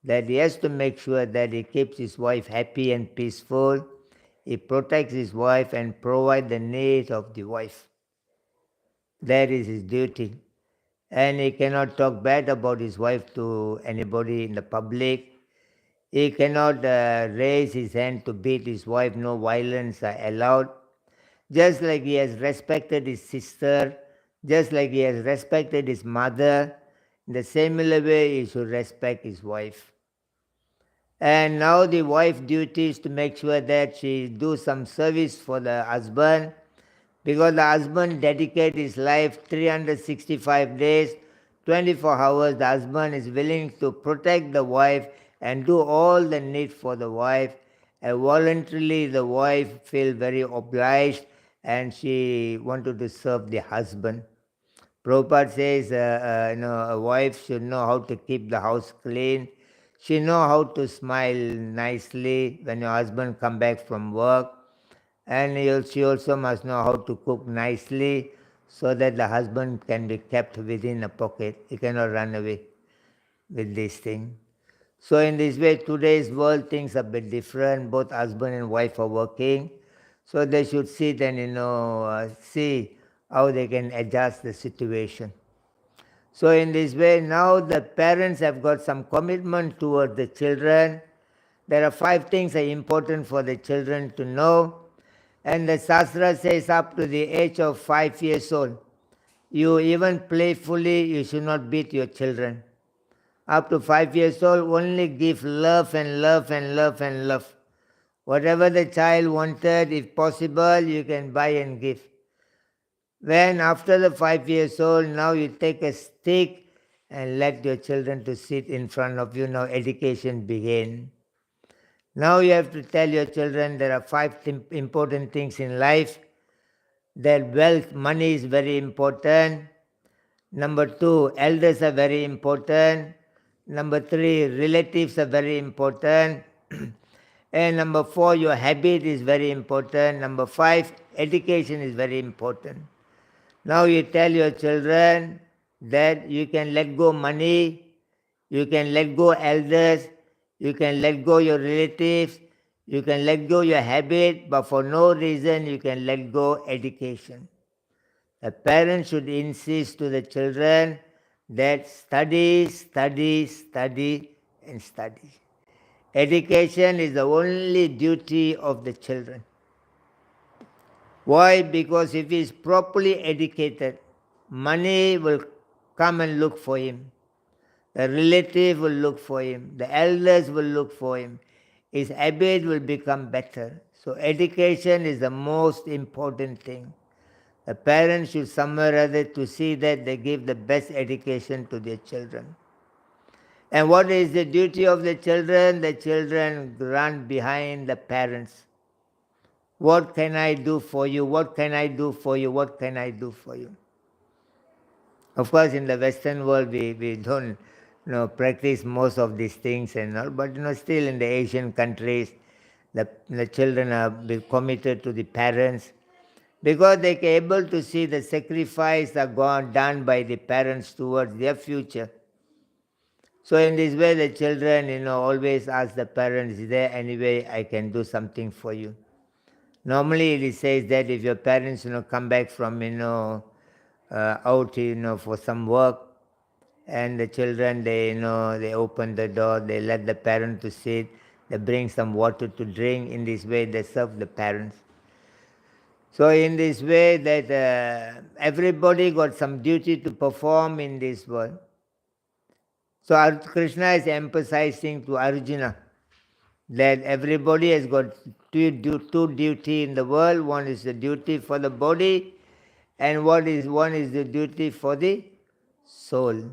he has to make sure that he keeps his wife happy and peaceful. He protects his wife and provides the needs of the wife. That is his duty. And he cannot talk bad about his wife to anybody in the public. He cannot raise his hand to beat his wife. No violence are allowed. Just like he has respected his sister, just like he has respected his mother, in the similar way he should respect his wife. And now the wife's duty is to make sure that she do some service for the husband, because the husband dedicates his life 365 days, 24 hours. The husband is willing to protect the wife and do all the need for the wife. And voluntarily the wife feels very obliged and she wanted to serve the husband. Prabhupada says a wife should know how to keep the house clean. She know how to smile nicely when your husband come back from work. And she also must know how to cook nicely so that the husband can be kept within a pocket. He cannot run away with this thing. So in this way, today's world things are a bit different. Both husband and wife are working. So they should sit and see how they can adjust the situation. So in this way, now the parents have got some commitment towards the children. There are 5 things that are important for the children to know. And the Shastra says up to the age of 5 years old, you even playfully, you should not beat your children. Up to 5 years old, only give love and love and love and love. Whatever the child wanted, if possible, you can buy and give. When after the 5 years old, now you take a stick and let your children to sit in front of you. Now education begin. Now you have to tell your children there are 5 important things in life. That wealth, money is very important. Number 2, elders are very important. Number 3, relatives are very important. And number 4, your habit is very important. Number 5, education is very important. Now you tell your children that you can let go money, you can let go elders, you can let go your relatives, you can let go your habit, but for no reason you can let go education. The parents should insist to the children that study, study, study and study. Education is the only duty of the children. Why? Because if he is properly educated, money will come and look for him. The relative will look for him. The elders will look for him. His habit will become better. So education is the most important thing. The parents should somewhere or other to see that they give the best education to their children. And what is the duty of the children? The children run behind the parents. What can I do for you? What can I do for you? What can I do for you? Of course, in the Western world, we don't practice most of these things and all, but still in the Asian countries, the children are committed to the parents because they are able to see the sacrifice done by the parents towards their future. So in this way, the children, always ask the parents, is there any way I can do something for you? Normally it says that if your parents, come back from, out, for some work, and the children, they open the door, they let the parent to sit, they bring some water to drink. In this way, they serve the parents. So in this way that everybody got some duty to perform in this world. So Krishna is emphasizing to Arjuna that everybody has got two duty in the world. One is the duty for the body, and one is the duty for the soul.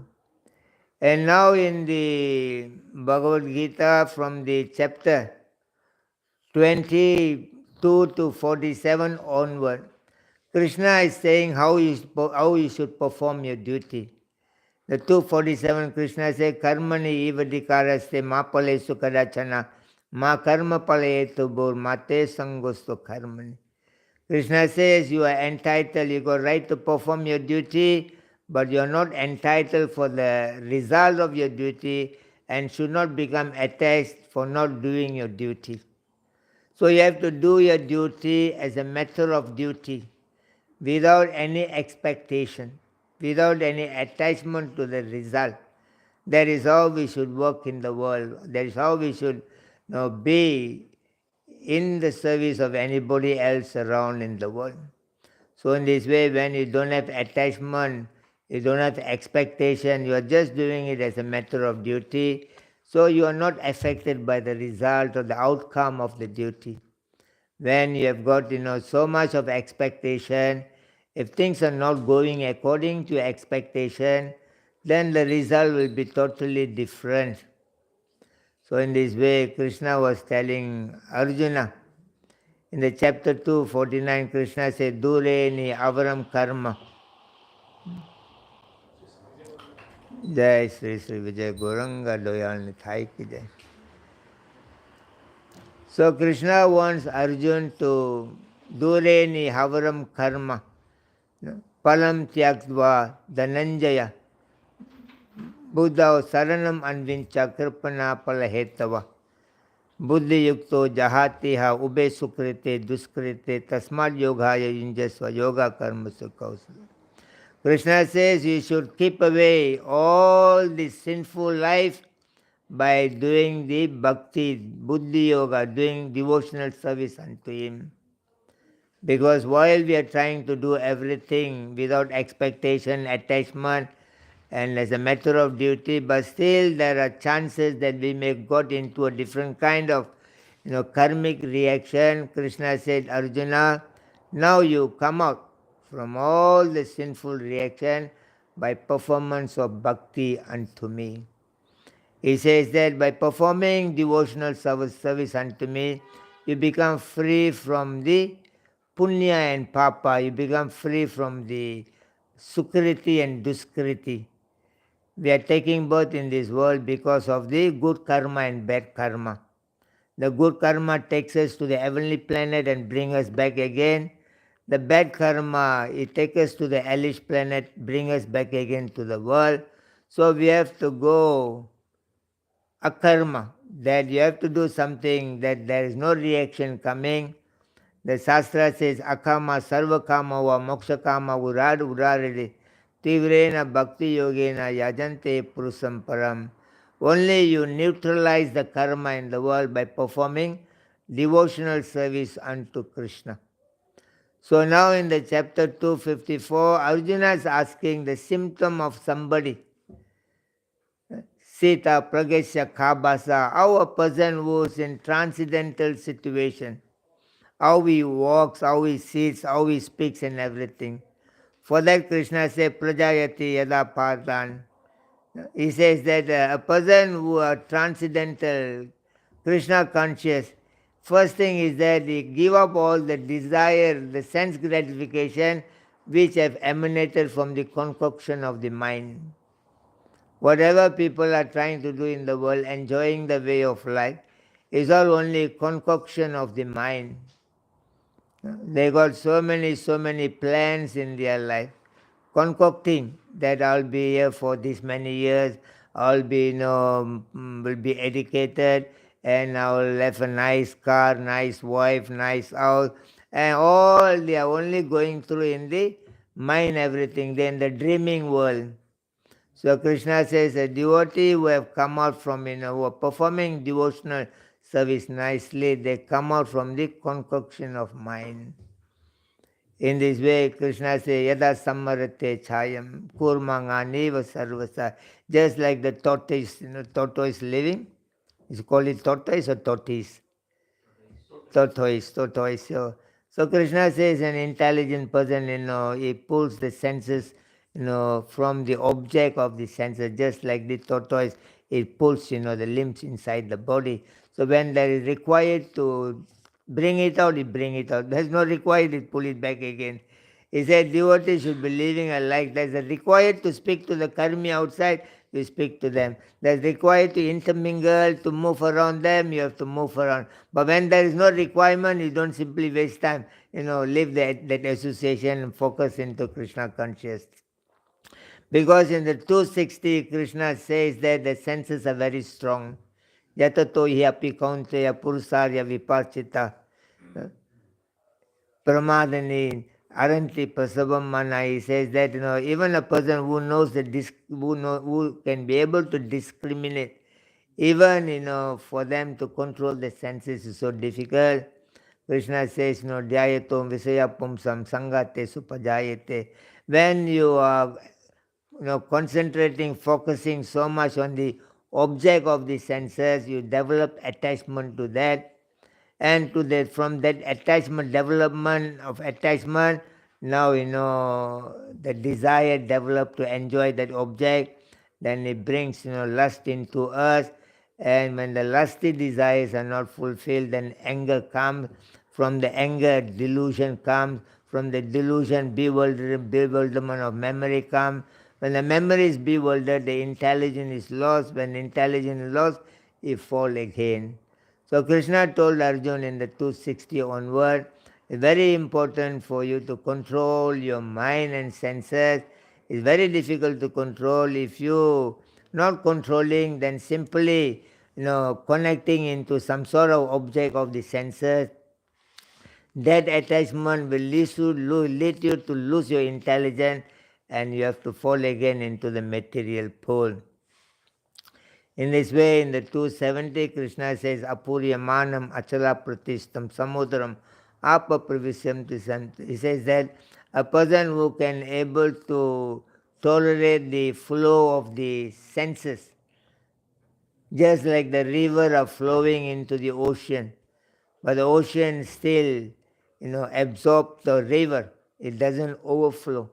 And now in the Bhagavad Gita, from the chapter 22 to 47 onward, Krishna is saying how you should perform your duty. The 247, Krishna says, Karmani ivadikaraste ma pale sukadachana ma karma pale etubur mate sangosto karmani. Krishna says you are entitled, you got right to perform your duty, but you are not entitled for the result of your duty and should not become attached for not doing your duty. So you have to do your duty as a matter of duty, without any expectation, without any attachment to the result. That is how we should work in the world. That is how we should be in the service of anybody else around in the world. So in this way, when you don't have attachment, you don't have expectation, you are just doing it as a matter of duty, so you are not affected by the result or the outcome of the duty. When you have got so much of expectation, if things are not going according to expectation, then the result will be totally different. So in this way, Krishna was telling Arjuna, in the chapter 249, Krishna said, Dure ni avaram karma. Jai Sri Sri Vijay Gauranga Doyal Nithai ki jai. So Krishna wants Arjuna to Dure ni havaram karma. Palam tyaktva dhananjaya. Buddha saranam anvincha kripana palahetava. Buddhi yukto jahatiha ube sukrite duskrite tasmad yogaya yunjasva yoga karma sukhausala. Krishna says you should keep away all the sinful life by doing the bhakti, buddhi yoga, doing devotional service unto him. Because while we are trying to do everything without expectation, attachment, and as a matter of duty, but still there are chances that we may got into a different kind of karmic reaction. Krishna said, Arjuna, now you come out from all the sinful reaction by performance of bhakti unto me. He says that by performing devotional service unto me, you become free from the punya and papa, you become free from the sukriti and duskriti. We are taking birth in this world because of the good karma and bad karma. The good karma takes us to the heavenly planet and brings us back again. The bad karma, it takes us to the hellish planet, bring us back again to the world. So we have to go akarma, that you have to do something that there is no reaction coming. The Shastra says, akama sarvakama va mokshakama urarade tivrena bhakti yogena yajante purusam param. Only you neutralize the karma in the world by performing devotional service unto Krishna. So now in the chapter 254, Arjuna is asking the symptom of somebody. Sita pragesya khabasa, how a person who is in transcendental situation, how he walks, how he sits, how he speaks and everything. For that Krishna says, prajayati yada patan. He says that a person who are transcendental, Krishna conscious, first thing is that he give up all the desire, the sense gratification which have emanated from the concoction of the mind. Whatever people are trying to do in the world, enjoying the way of life, is all only concoction of the mind. They got so many plans in their life, concocting that I'll be here for this many years, I'll be, will be educated, and I will have a nice car, nice wife, nice house, and all they are only going through in the mind, everything. They're in the dreaming world. So Krishna says a devotee who have come out from, who are performing devotional service nicely, they come out from the concoction of mind. In this way, Krishna says, Yada sammarate chayam kurmanganiva sarvasa. Just like the tortoise, tortoise living. Is called it tortoise or tortoise? Tortoise. So Krishna says an intelligent person, he pulls the senses, from the object of the senses, just like the tortoise, it pulls, the limbs inside the body. So when there is required to bring it out, it bring it out. There's no required, it pull it back again. He said devotees should be living a life. There's a required to speak to the karmi outside, you speak to them. There's required to intermingle, to move around them, you have to move around. But when there is no requirement, you don't simply waste time. Leave that association and focus into Krishna consciousness. Because in the 260, Krishna says that the senses are very strong. Yatato hyapi kaunteya purusarya viparchita. Pramadani aranti prasabam mana. He says that even a person who knows who can be able to discriminate, even for them to control the senses is so difficult. Krishna says, dhyayatom visaya pumsam sangate supajayate. When you are concentrating, focusing so much on the object of the senses, you develop attachment to that. And from that attachment, development of attachment, now the desire developed to enjoy that object, then it brings lust into us. And when the lusty desires are not fulfilled, then anger comes. From the anger, delusion comes. From the delusion, bewilderment of memory comes. When the memory is bewildered, the intelligence is lost. When intelligence is lost, it falls again. So Krishna told Arjuna in the 260 onward, it's very important for you to control your mind and senses. It's very difficult to control. If you not controlling, then simply connecting into some sort of object of the senses, that attachment will lead you to lose your intelligence, and you have to fall again into the material pool. In this way, in the 270, Krishna says, Apuryamanam achala pratistam samudram apa pravisyam tisam. He says that a person who can able to tolerate the flow of the senses, just like the river are flowing into the ocean, but the ocean still, absorbs the river. It doesn't overflow.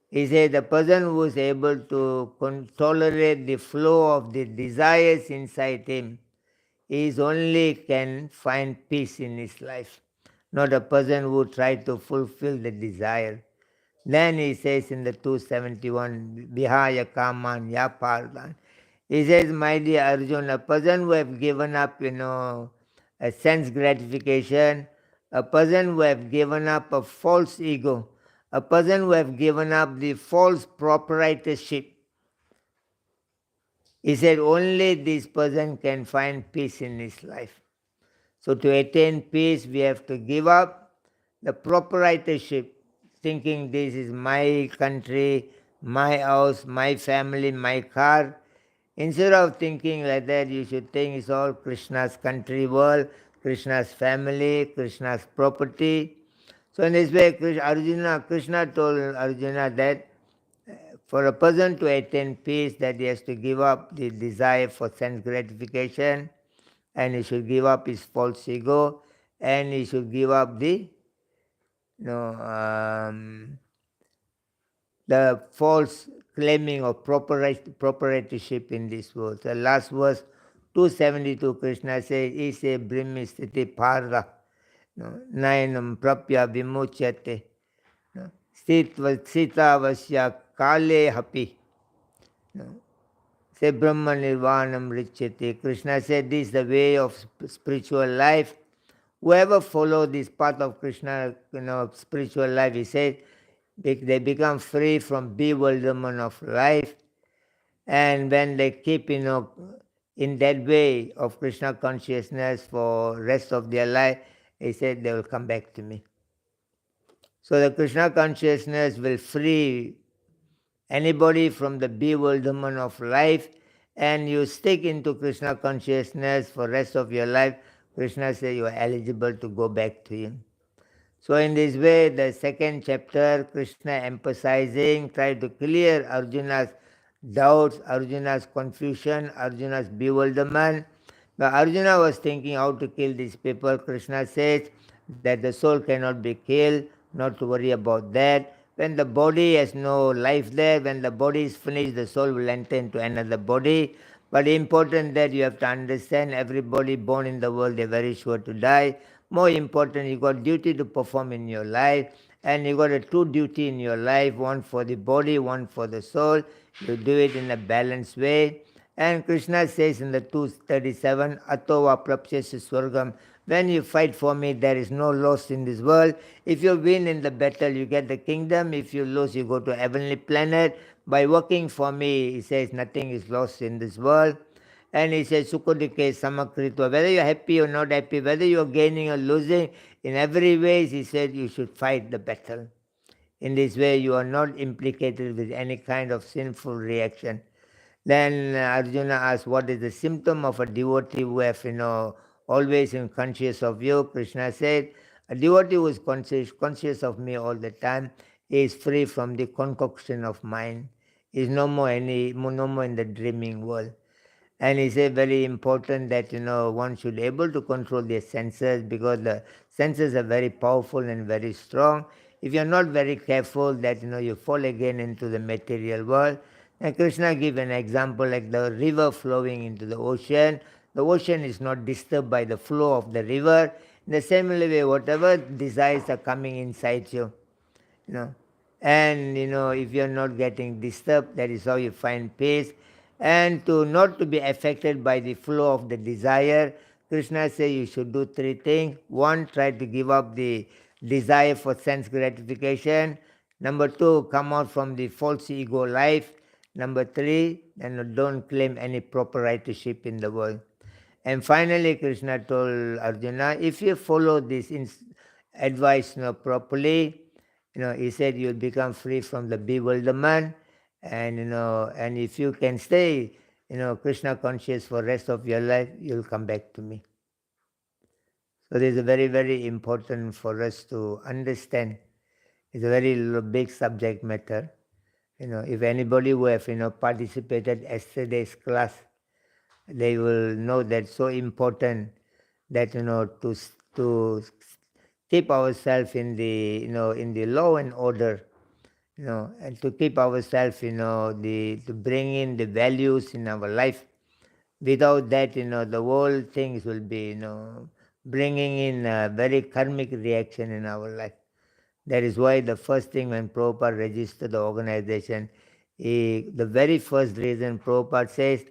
He said the person who is able to tolerate the flow of the desires inside him is only can find peace in his life, not a person who tries to fulfill the desire. Then he says in the 271, Vihaya Kaman Yapardhan. He says, my dear Arjuna, a person who have given up, a sense gratification, a person who have given up a false ego, a person who have given up the false proprietorship. He said only this person can find peace in his life. So to attain peace, we have to give up the proprietorship, thinking this is my country, my house, my family, my car. Instead of thinking like that, you should think it's all Krishna's country world, Krishna's family, Krishna's property. So in this way, Krishna told Arjuna that for a person to attain peace, that he has to give up the desire for sense gratification, and he should give up his false ego, and he should give up the false claiming of proprietorship in this world. The last verse, 272, Krishna says, Ise brahmi sthiti parda. Nayanam prapya vimuchyate. Sita vasya kale hapi. Say Brahma nirvanam richyate. Krishna said this is the way of spiritual life. Whoever follow this path of Krishna, spiritual life, he said, they become free from bewilderment of life. And when they keep, in that way of Krishna consciousness for rest of their life, he said they will come back to me. So the Krishna consciousness will free anybody from the bewilderment of life, and you stick into Krishna consciousness for rest of your life. Krishna says you are eligible to go back to him. So in this way, the second chapter, Krishna emphasizing, try to clear Arjuna's doubts, Arjuna's confusion, Arjuna's bewilderment. But Arjuna was thinking how to kill these people. Krishna says that the soul cannot be killed, not to worry about that. When the body has no life there, when the body is finished, the soul will enter into another body. But important that you have to understand, everybody born in the world, they're very sure to die. More important, you got duty to perform in your life, and you got a two duty in your life, one for the body, one for the soul. You do it in a balanced way. And Krishna says in the 237, Atova prapsyasya swargam, when you fight for me, there is no loss in this world. If you win in the battle, you get the kingdom. If you lose, you go to a heavenly planet. By working for me, he says, nothing is lost in this world. And he says, Sukudike samakritva, whether you're happy or not happy, whether you're gaining or losing, in every way, he said, you should fight the battle. In this way, you are not implicated with any kind of sinful reaction. Then Arjuna asked, what is the symptom of a devotee who have, always in conscious of you? Krishna said, a devotee who is conscious of me all the time is free from the concoction of mind, is no more in the dreaming world. And he said very important that one should be able to control their senses, because the senses are very powerful and very strong. If you're not very careful, that you fall again into the material world. And Krishna gave an example like the river flowing into the ocean. The ocean is not disturbed by the flow of the river. In the same way, whatever desires are coming inside you, and if you're not getting disturbed, that is how you find peace. And not to be affected by the flow of the desire, Krishna says you should do three things. One, try to give up the desire for sense gratification. Number two, come out from the false ego life. Number three, don't claim any proprietorship in the world. And finally, Krishna told Arjuna, if you follow this advice properly, he said you'll become free from the bewilderment, and and if you can stay, Krishna conscious for rest of your life, you'll come back to me. So this is very, very important for us to understand. It's a very big subject matter. If anybody who have participated yesterday's class, they will know that so important that to keep ourselves in the in the law and order, and to keep ourselves to bring in the values in our life. Without that, the whole things will be bringing in a very karmic reaction in our life. That is why the first thing when Prabhupada registered the organization, the very first reason Prabhupada says,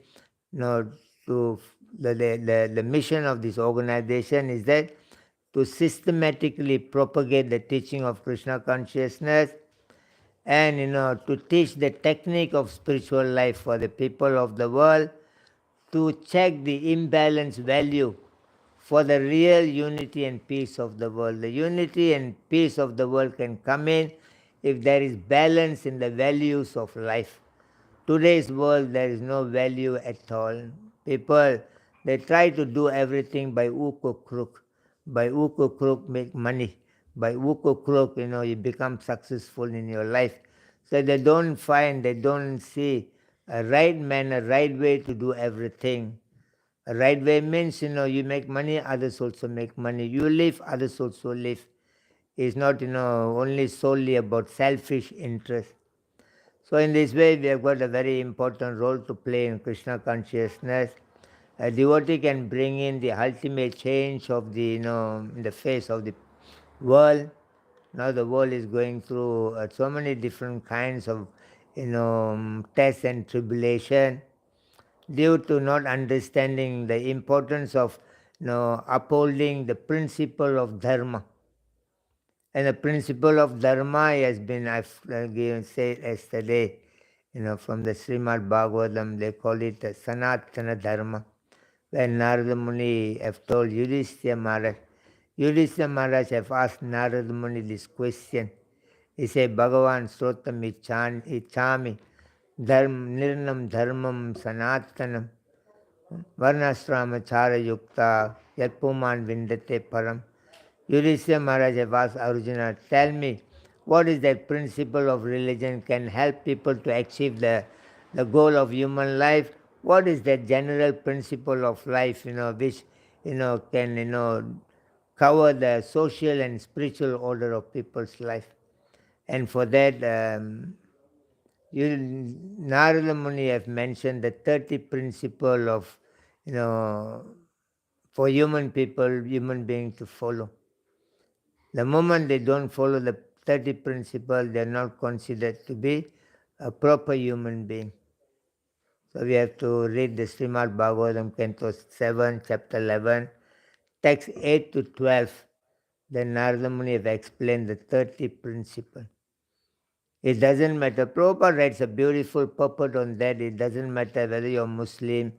to the mission of this organization is that to systematically propagate the teaching of Krishna consciousness, and to teach the technique of spiritual life for the people of the world, to check the imbalanced value for the real unity and peace of the world. The unity and peace of the world can come in if there is balance in the values of life. Today's world, there is no value at all. People, they try to do everything by hook or crook. By hook or crook, make money. By hook or crook, you become successful in your life. So they don't see a right manner, right way to do everything. A right way means, you make money, others also make money. You live, others also live. It's not, only solely about selfish interest. So in this way, we have got a very important role to play in Krishna consciousness. A devotee can bring in the ultimate change of the, in the face of the world. Now the world is going through so many different kinds of, tests and tribulation, due to not understanding the importance of upholding the principle of dharma. And the principle of dharma has been, I've said yesterday, from the Srimad Bhagavatam, they call it the Sanatana Dharma, where Narada Muni have told Yudhishthira Maharaj. Yudhishthira Maharaj have asked Narada Muni this question. He said, Bhagavan Srotam Ichami Nirnam Dharmam Sanatanam Varnasrama Yukta Yatpuman Vindate Param. Yudhishthira Maharaj have asked Arjuna, tell me, what is that principle of religion can help people to achieve the goal of human life? What is that general principle of life, which, can, cover the social and spiritual order of people's life? And for that, Narada Muni have mentioned the 30 principle of, for human beings to follow. The moment they don't follow the 30 principles, they are not considered to be a proper human being. So we have to read the Srimad Bhagavatam, Canto 7, Chapter 11, text 8 to 12. Then Narada Muni have explained the 30 principles. It doesn't matter. Prabhupada writes a beautiful purport on that. It doesn't matter whether you're Muslim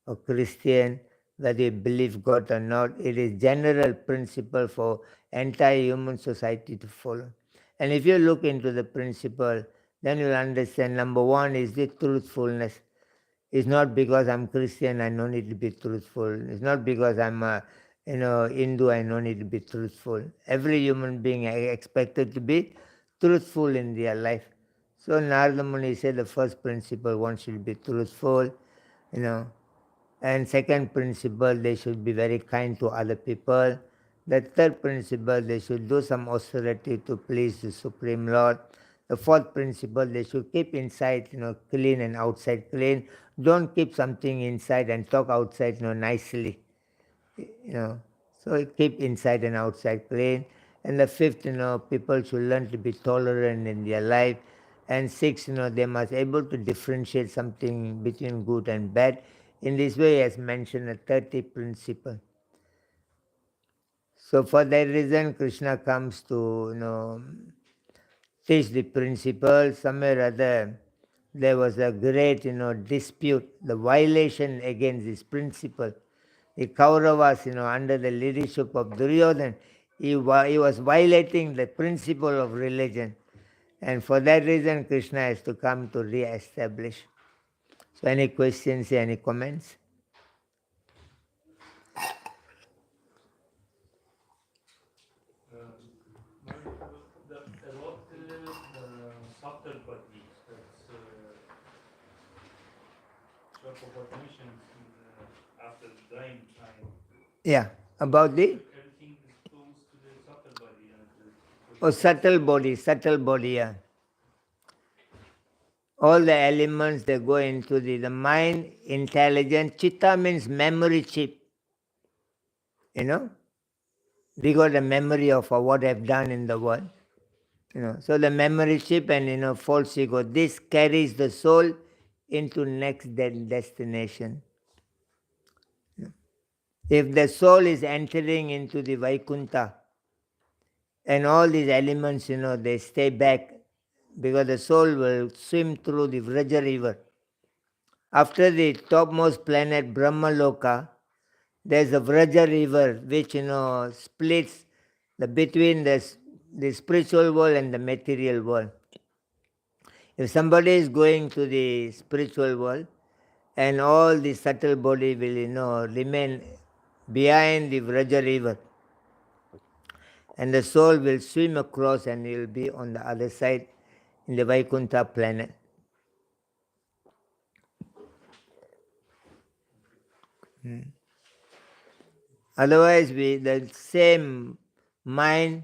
or Christian, whether you believe God or not. It is general principle for entire human society to follow. And if you look into the principle, then you'll understand, number one is the truthfulness. It's not because I'm Christian, I don't need to be truthful. It's not because I'm a Hindu, I don't need to be truthful. Every human being is expected to be truthful in their life. So Narada Muni said the first principle, one should be truthful, and second principle, they should be very kind to other people. The third principle, they should do some austerity to please the Supreme Lord. The fourth principle, they should keep inside, clean and outside clean. Don't keep something inside and talk outside, nicely. So keep inside and outside clean. And the fifth, people should learn to be tolerant in their life. And sixth, they must be able to differentiate something between good and bad. In this way, he has mentioned the 30 principles. So for that reason, Krishna comes to, teach the principle. Somewhere or other, there was a great, dispute, the violation against this principle. The Kauravas, under the leadership of Duryodhana, he was violating the principle of religion. And for that reason, Krishna has to come to re-establish. So any questions, any comments? About the subtle bodies, Prabhupada mentions after the dying time. Yeah, about the? Everything goes to the subtle body. Subtle body, yeah. All the elements, they go into the mind, intelligence. Chitta means memory chip. We got a memory of what I've done in the world. So the memory chip and false ego, this carries the soul into next destination. If the soul is entering into the Vaikuntha, and all these elements, they stay back, because the soul will swim through the Vraja river. After the topmost planet, Brahmaloka, there's a Vraja river which, splits between the spiritual world and the material world. If somebody is going to the spiritual world, and all the subtle body will, remain behind the Vraja river, and the soul will swim across and it will be on the other side in the Vaikuntha planet. Otherwise, the same mind,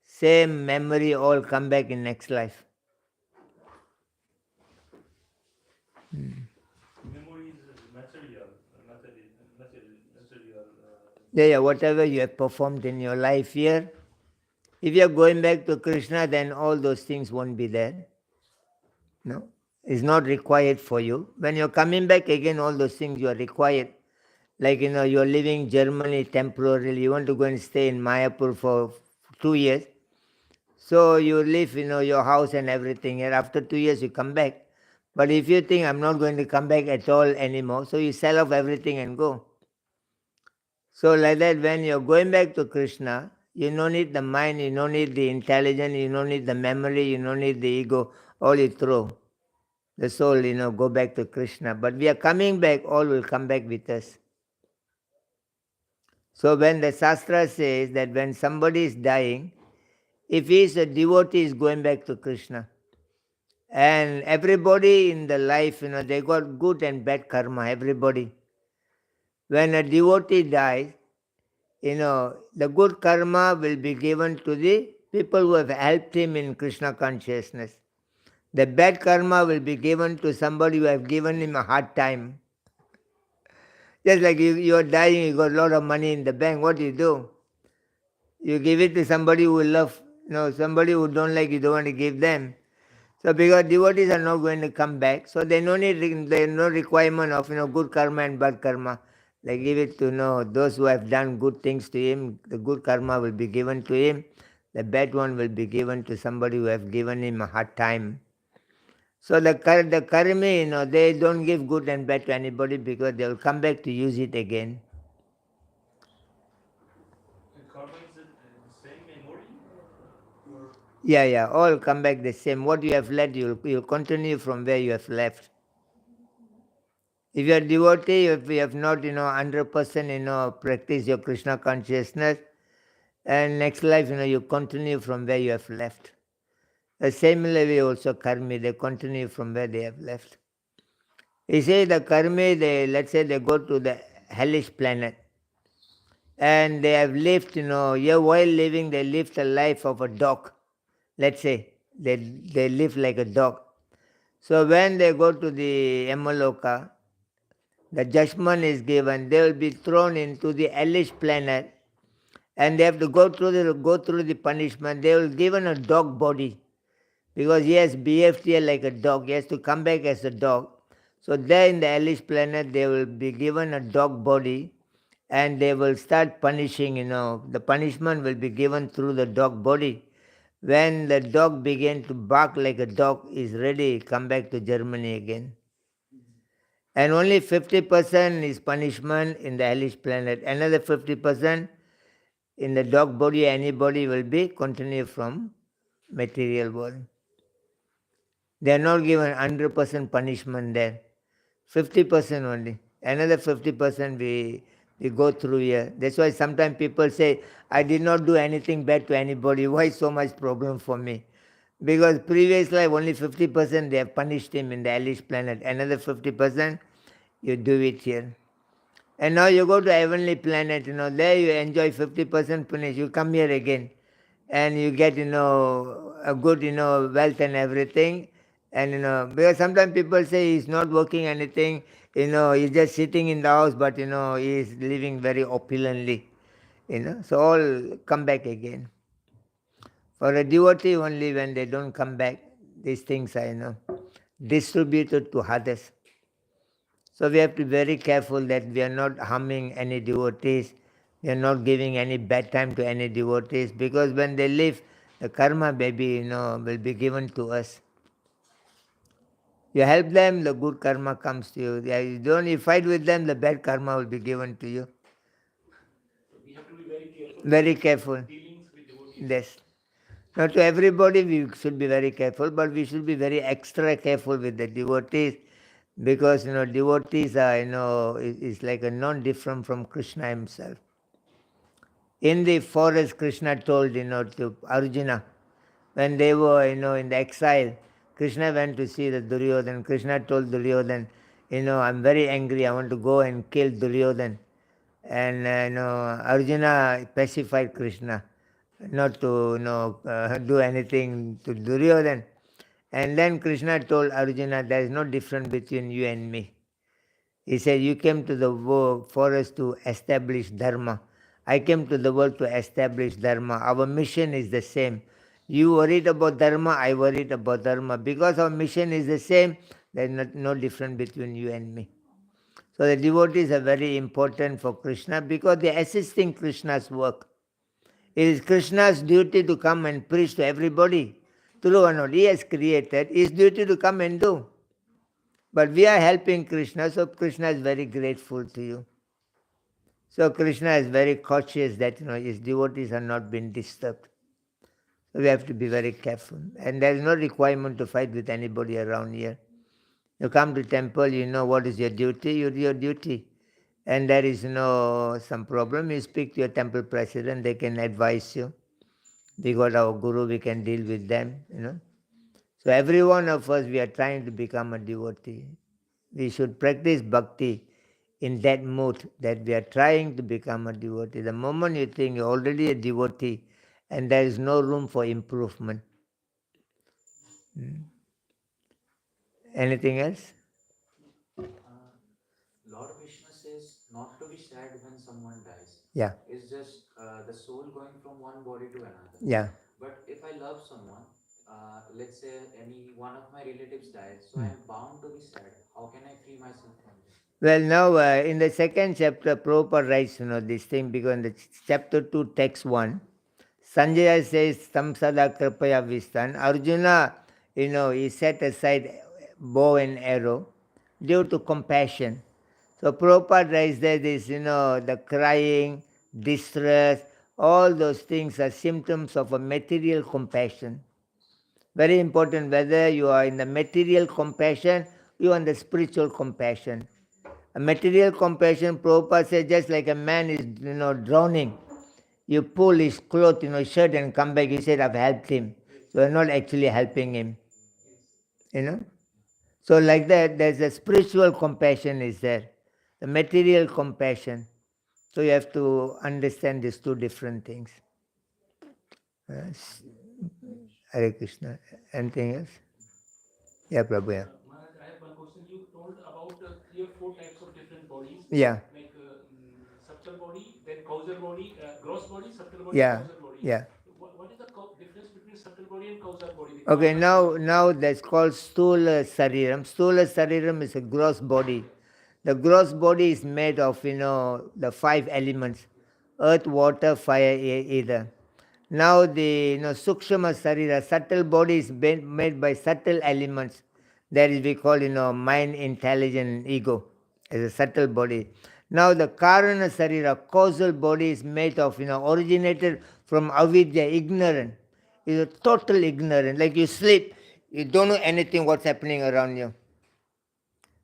same memory all come back in next life. Memory is material. Yeah, whatever you have performed in your life here, if you are going back to Krishna, then all those things won't be there. No, it's not required for you. When you're coming back again, all those things you are required. Like, you're living Germany temporarily, you want to go and stay in Mayapur for 2 years. So you leave, your house and everything, and after 2 years you come back. But if you think I'm not going to come back at all anymore, so you sell off everything and go. So like that, when you're going back to Krishna, you don't need the mind, you don't need the intelligence, you don't need the memory, you don't need the ego, all you throw. The soul, go back to Krishna. But we are coming back, all will come back with us. So when the Shastra says that when somebody is dying, if he is a devotee, is going back to Krishna. And everybody in the life, they got good and bad karma, everybody. When a devotee dies, the good karma will be given to the people who have helped him in Krishna consciousness. The bad karma will be given to somebody who have given him a hard time. Just like you are dying, you got a lot of money in the bank, what do? You give it to somebody who will love, somebody who don't like you don't want to give them. So because devotees are not going to come back, so they no requirement of good karma and bad karma. They give it to those who have done good things to him. The good karma will be given to him. The bad one will be given to somebody who have given him a hard time. So the karmi, they don't give good and bad to anybody because they will come back to use it again. And karma is the same memory? Or Yeah, all come back the same. What you have left, you'll continue from where you have left. If you are devotee, if you have not, 100%, practice your Krishna consciousness, and next life, you continue from where you have left. The same way also karmi, they continue from where they have left. You see, the karmi, let's say they go to the hellish planet, and they have lived, here while living, they lived the life of a dog. Let's say they live like a dog. So when they go to the Yamaloka, the judgment is given, they will be thrown into the hellish planet, and they have to go through the punishment. They will given a dog body because he has behaved here like a dog. He has to come back as a dog. So there in the hellish planet, they will be given a dog body, and they will start punishing. The punishment will be given through the dog body. When the dog begin to bark like a dog, is ready, come back to Germany again. And only 50% is punishment in the hellish planet. Another 50% in the dog body, anybody will be continue from material world. They are not given 100% punishment there. 50% only. Another 50% we go through here. That's why sometimes people say, I did not do anything bad to anybody. Why so much problem for me? Because previous life only 50% they have punished him in the hellish planet. Another 50% you do it here. And now you go to heavenly planet, there you enjoy 50% punish. You come here again and you get, a good, wealth and everything. And, because sometimes people say he's not working anything, he's just sitting in the house, but, he's living very opulently, So all come back again. For a devotee only when they don't come back, these things are, distributed to others. So we have to be very careful that we are not harming any devotees, we are not giving any bad time to any devotees, because when they live, the karma maybe, will be given to us. You help them, the good karma comes to you. You fight with them, the bad karma will be given to you. we have to be very careful. Very careful. Dealings with devotees. Yes. Now to everybody we should be very careful, but we should be very extra careful with the devotees, because devotees are is like a non-different from Krishna himself. In the forest, Krishna told to Arjuna, when they were in the exile, Krishna went to see the Duryodhan. Krishna told Duryodhan, I'm very angry, I want to go and kill Duryodhan. And Arjuna pacified Krishna not to do anything to Duryodhan. And then Krishna told Arjuna, there is no difference between you and me. He said, you came to the forest to establish dharma. I came to the world to establish dharma. Our mission is the same. You worried about dharma, I worried about dharma. Because our mission is the same, there is no difference between you and me. So the devotees are very important for Krishna because they are assisting Krishna's work. It is Krishna's duty to come and preach to everybody. True or not? He has created. His duty to come and do. But we are helping Krishna, so Krishna is very grateful to you. So Krishna is very cautious that his devotees are not being disturbed. So we have to be very careful. And there is no requirement to fight with anybody around here. You come to temple, you know what is your duty, you do your duty. And there is some problem, you speak to your temple president, they can advise you. We got our guru, we can deal with them, So every one of us, we are trying to become a devotee. We should practice bhakti in that mood that we are trying to become a devotee. The moment you think you're already a devotee and there is no room for improvement. Anything else? Lord Krishna says not to be sad when someone dies. Yeah. It's just the soul going from one body to another. Yeah. But if I love someone, let's say any one of my relatives dies, so I am bound to be sad. How can I free myself from this? Well, now in the second chapter, Prabhupada writes, this thing, because in the chapter 2, text 1, Sanjaya says, Samsada Kripaya Vistan. Arjuna, he set aside bow and arrow due to compassion. So Prabhupada writes that this, the crying, distress, all those things are symptoms of a material compassion. Very important whether you are in the material compassion, you are in the spiritual compassion. A material compassion, Prabhupada says, just like a man is, drowning. You pull his cloth, shirt and come back, you said, I've helped him. So you're not actually helping him. So like that, there's a spiritual compassion is there. The material compassion. So you have to understand these two different things. Hare Krishna. Anything else? Yeah, Prabhu, yeah. Maharaj, I have one question. You told about 3 or 4 types of different bodies. Yeah. Like subtle body, then causal body, gross body, subtle body, Yeah. causal body. Yeah. What is the difference between subtle body and causal body? Okay, now that's called Stula Sariram. Stula Sariram is a gross body. The gross body is made of, the 5 elements: earth, water, fire, ether. Now the Sukshama Sarira, subtle body is made by subtle elements. That is we call, mind, intelligence, and ego as a subtle body. Now the Karana Sarira, causal body, is made of, originated from avidya, ignorant. Is a total ignorant. Like you sleep, you don't know anything what's happening around you.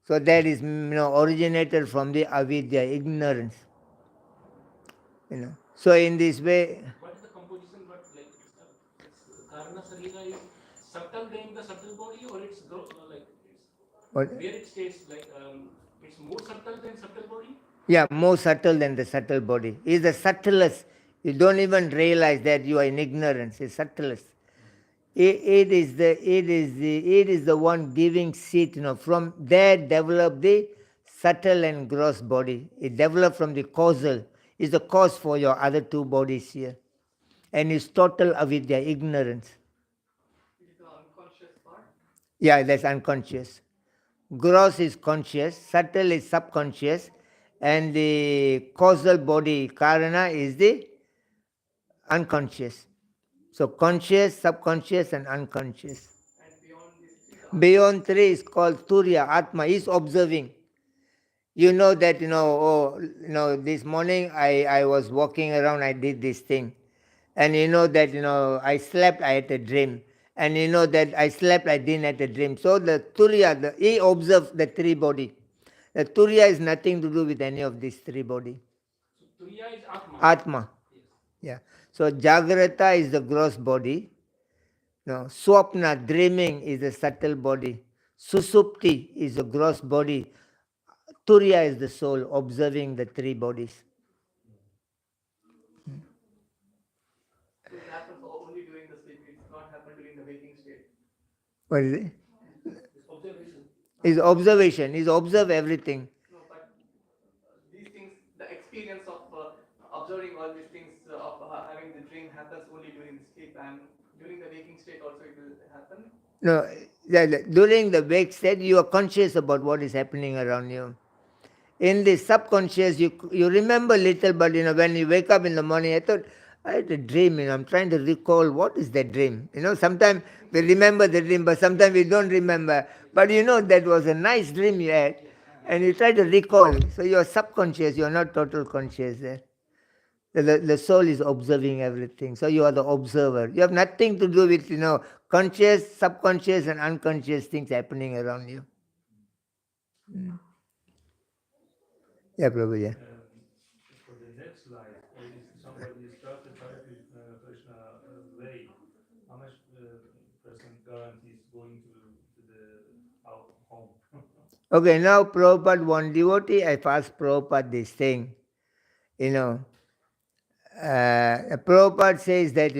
So that is originated from the avidya, ignorance. So in this way. What is the composition? What like it's Karana Sarira is subtle than the subtle body, or it's What? where it stays like it's more subtle than subtle body? Yeah, more subtle than the subtle body. It's the subtlest. You don't even realize that you are in ignorance. It's subtlest. It is the one giving seat. From there develop the subtle and gross body. It developed from the causal. It's the cause for your other 2 bodies here. And it's total avidya, ignorance. It is the unconscious part. Yeah, that's unconscious. Gross is conscious, subtle is subconscious, and the causal body, karana, is the unconscious. So conscious, subconscious, and unconscious. And beyond this, Beyond 3 is called Turiya, Atma, is observing. You know that, this morning I was walking around, I did this thing. And you know that, I slept, I had a dream. And you know that I slept, I didn't have a dream. So the Turiya, he observed the 3 body. The Turiya is nothing to do with any of these 3 body. So Turiya is Atma. Atma. Yes. Yeah. So Jagrata is the gross body. No, Swapna, dreaming, is the subtle body. Susupti is the gross body. Turiya is the soul, observing the 3 bodies. So it happens only during the sleep. It's not happen during the waking state. What is it? It's observation. Is observation. Is observe everything. No, but these things, the experience of observing all these things of having the dream happens only during the sleep, and during the waking state also it will happen. No, during the wake state, you are conscious about what is happening around you. In the subconscious, you remember little, but when you wake up in the morning, I thought I had a dream, I'm trying to recall what is that dream. Sometimes we remember the dream, but sometimes we don't remember. But that was a nice dream you had, and you try to recall. So you're subconscious, you're not total conscious there. The soul is observing everything. So you are the observer. You have nothing to do with, conscious, subconscious and unconscious things happening around you. Yeah, Prabhu, yeah. For the next life, if somebody started Krishna way, how much percent guarantees going to the home? Okay, now Prabhupada, one devotee, I asked Prabhupada this thing. Prabhupada says that,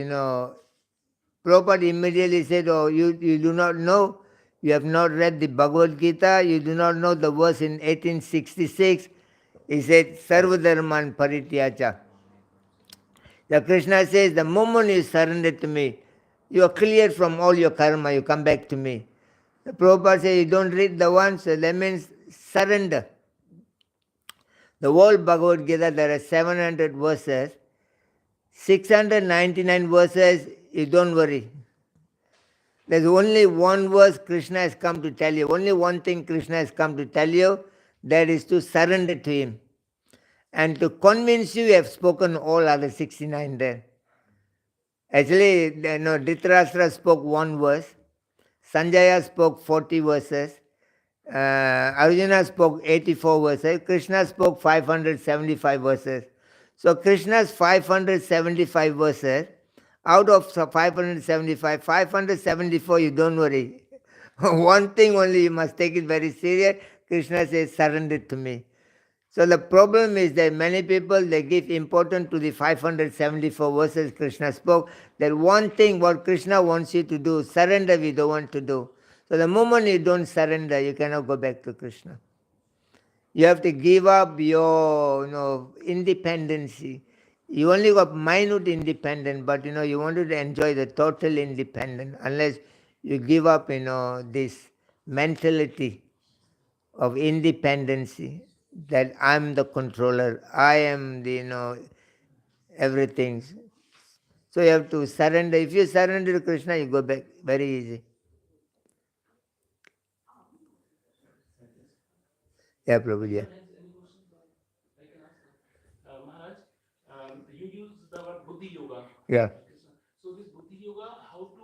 Prabhupada immediately said, oh, you do not know, you have not read the Bhagavad Gita, you do not know the verse in 1866. He said, Sarvadharman Parityacha. The Krishna says, the moment you surrender to me, you are cleared from all your karma, you come back to me. The Prabhupada says, you don't read the one, so that means surrender. The whole Bhagavad Gita, there are 700 verses. 699 verses, you don't worry. There's only one verse Krishna has come to tell you. Only one thing Krishna has come to tell you, that is to surrender to him. And to convince you, you have spoken all other 69 there. Actually, Dhritarashtra spoke one verse, Sanjaya spoke 40 verses, Arjuna spoke 84 verses, Krishna spoke 575 verses. So Krishna's 575 verses, out of 575, 574, you don't worry. One thing only, you must take it very serious. Krishna says, surrender to me. So the problem is that many people, they give importance to the 574 verses Krishna spoke. That one thing what Krishna wants you to do, surrender we don't want to do. So the moment you don't surrender, you cannot go back to Krishna. You have to give up your independency. You only got minute independence, but you wanted to enjoy the total independence. Unless you give up this mentality of independency, that I'm the controller, I am the everything. So you have to surrender. If you surrender to Krishna, you go back very easy. Yeah, Prabhuji. Yeah. I can ask. Maharaj, you use the word Buddhi Yoga. Yeah. So this Buddhi Yoga, how to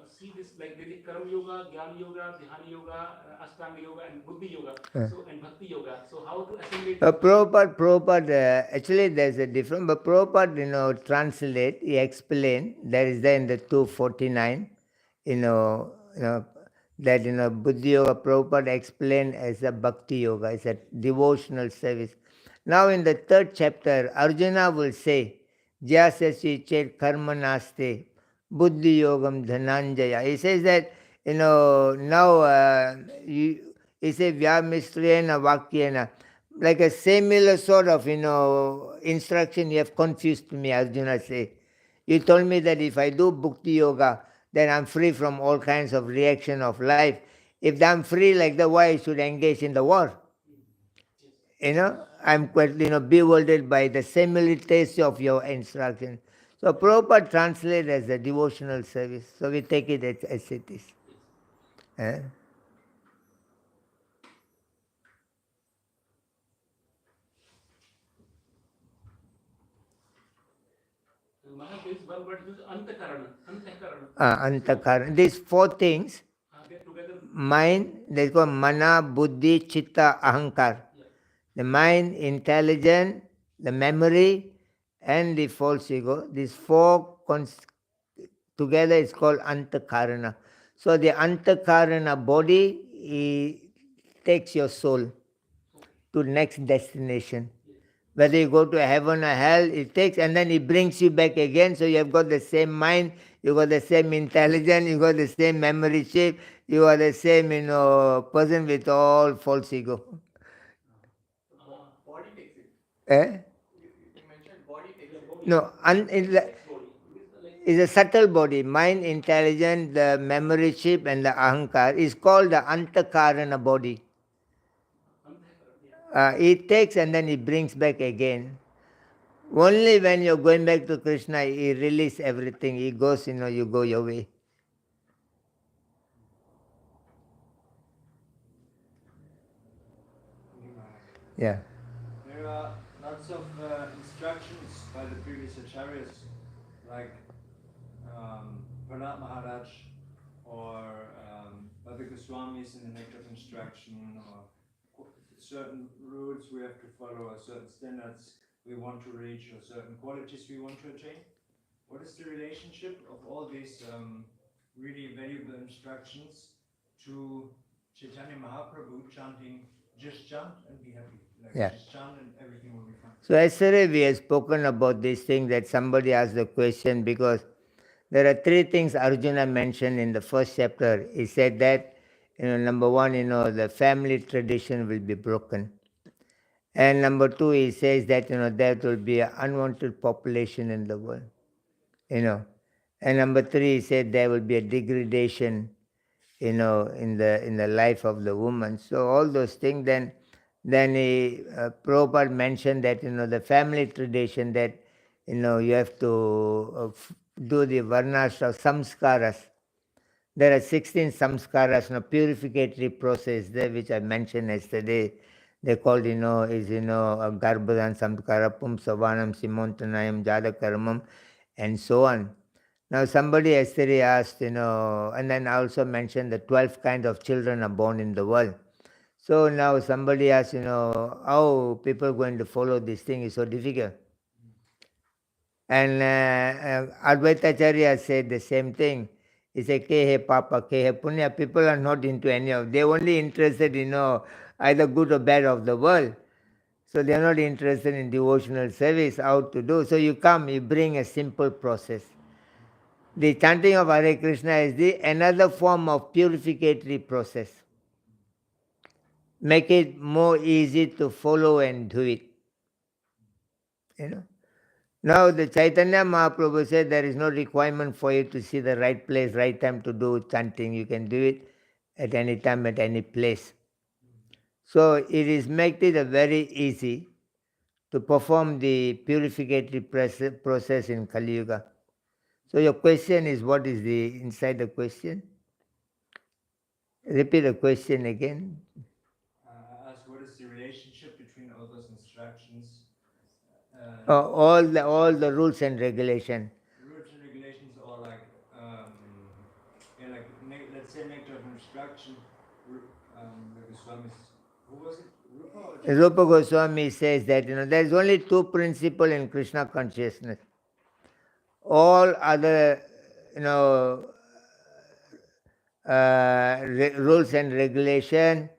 see this, like there is Karma Yoga, Jnana Yoga, Dhyana Yoga, Ashtanga Yoga, and Buddhi Yoga, so and Bhakti Yoga. So how to assimilate? Prabhupada, actually there's a difference, but Prabhupada, translate, he explain, there is there in the 249, that, Buddhi Yoga, Prabhupada explained as a Bhakti Yoga, it's a devotional service. Now in the 3rd chapter, Arjuna will say, Jyasasi chet karma naste, Buddhi Yogam dhananjaya. He says that, now he says, Vyamistrena Vakyena. Like a similar sort of, instruction you have confused me, Arjuna says. You told me that if I do Bhakti Yoga, then I'm free from all kinds of reaction of life. If I'm free like that, why I should engage in the war? I'm quite, bewildered by the similitude of your instruction. So Prabhupada translate as a devotional service. So we take it as it is. Maharaj, there is one word used, Antakarana. Antakarana. These 4 things, mind, they call mana, buddhi, chitta, ahankar. The mind, intelligence, the memory, and the false ego. These 4 together is called antakarana. So the antakarana body takes your soul to next destination. Whether you go to heaven or hell, it takes, and then it brings you back again. So you have got the same mind, you got the same intelligence, you got the same memory chip, you are the same, person with all false ego. Body takes it. Eh? You mentioned body takes it. No, it's a subtle body. Mind, intelligence, the memory chip, and the ahankar is called the antakarana body. It takes and then it brings back again. Only when you're going back to Krishna, he release everything. He goes, you go your way. Yeah. There are lots of instructions by the previous acharyas, like Pranat Maharaj or Bhakti Goswamis in the Nectar of Instruction, or certain rules we have to follow, or certain standards we want to reach, or certain qualities we want to attain. What is the relationship of all these really valuable instructions to Chaitanya Mahaprabhu chanting, just chant and be happy? Like, Yeah. just chant and everything will be fine. So yesterday we have spoken about this thing that somebody asked the question, because there are three things Arjuna mentioned in the first chapter. He said that, number one, the family tradition will be broken. And number two, he says that, there will be an unwanted population in the world. And number three, he said there will be a degradation, in the life of the woman. So all those things, then he, Prabhupada mentioned that, the family tradition, that, you have to do the varnashram samskaras. There are 16 samskaras, purificatory process there, which I mentioned yesterday. They called, Garbhadan samskara, Pumsavanam, Simontanayam, Jadakarmam, and so on. Now somebody yesterday asked, and then I also mentioned the 12 kind of children are born in the world. So now somebody asked, how people are going to follow this thing is so difficult. And Advaitacharya said the same thing. He said, Kehe Papa, Kehe Punya. People are not into any of, they're only interested in, either good or bad of the world. So they're not interested in devotional service, how to do. So you come, you bring a simple process. The chanting of Hare Krishna is another form of purificatory process. Make it more easy to follow and do it. Now the Chaitanya Mahaprabhu said there is no requirement for you to see the right place, right time to do chanting. You can do it at any time, at any place. So it is make it very easy to perform the purificatory process in Kali Yuga. So your question is, what is the inside the question? Repeat the question again. I asked, what is the relationship between all those instructions? All the rules and regulation. Rules and regulations, or like, let's say nectar of instruction. The Goswamis, who was it? Rupa or Chaitanya? Rupa Goswami says that there is only two principles in Krishna consciousness. All other rules and regulation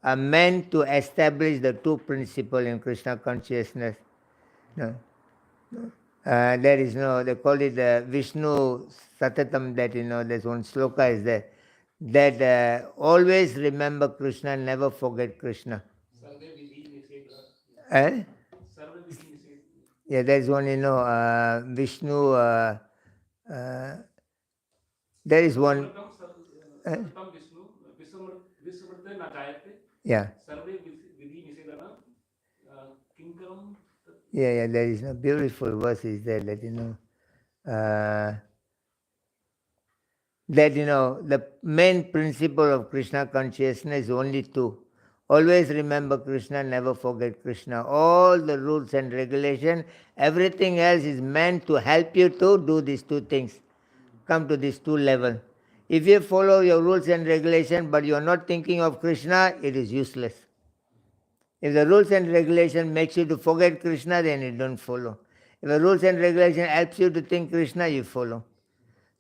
are meant to establish the two principles in Krishna consciousness. There is they call it Vishnu Satatam, that there's one sloka is there, that always remember Krishna, never forget Krishna. Yeah, there's one, Vishnu, there is one. Yeah. Yeah, there is a beautiful verse is there that, that, the main principle of Krishna consciousness is only two. Always remember Krishna, never forget Krishna. All the rules and regulation, everything else is meant to help you to do these two things, come to these two levels. If you follow your rules and regulation but you are not thinking of Krishna, it is useless. If the rules and regulation makes you to forget Krishna, then you don't follow. If the rules and regulation helps you to think Krishna, you follow.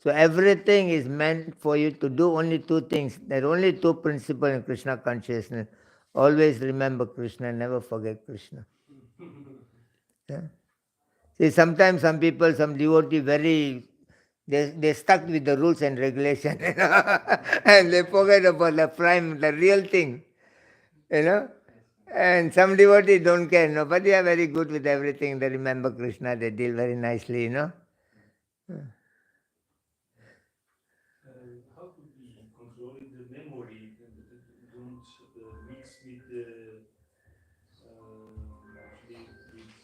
So everything is meant for you to do only two things. There are only two principles in Krishna consciousness. Always remember Krishna, never forget Krishna. Yeah. See, sometimes some people, some devotee, they're stuck with the rules and regulation, and they forget about the real thing, And some devotees don't care, but they are very good with everything. They remember Krishna, they deal very nicely, How to be controlling the memory and don't mix with the actually with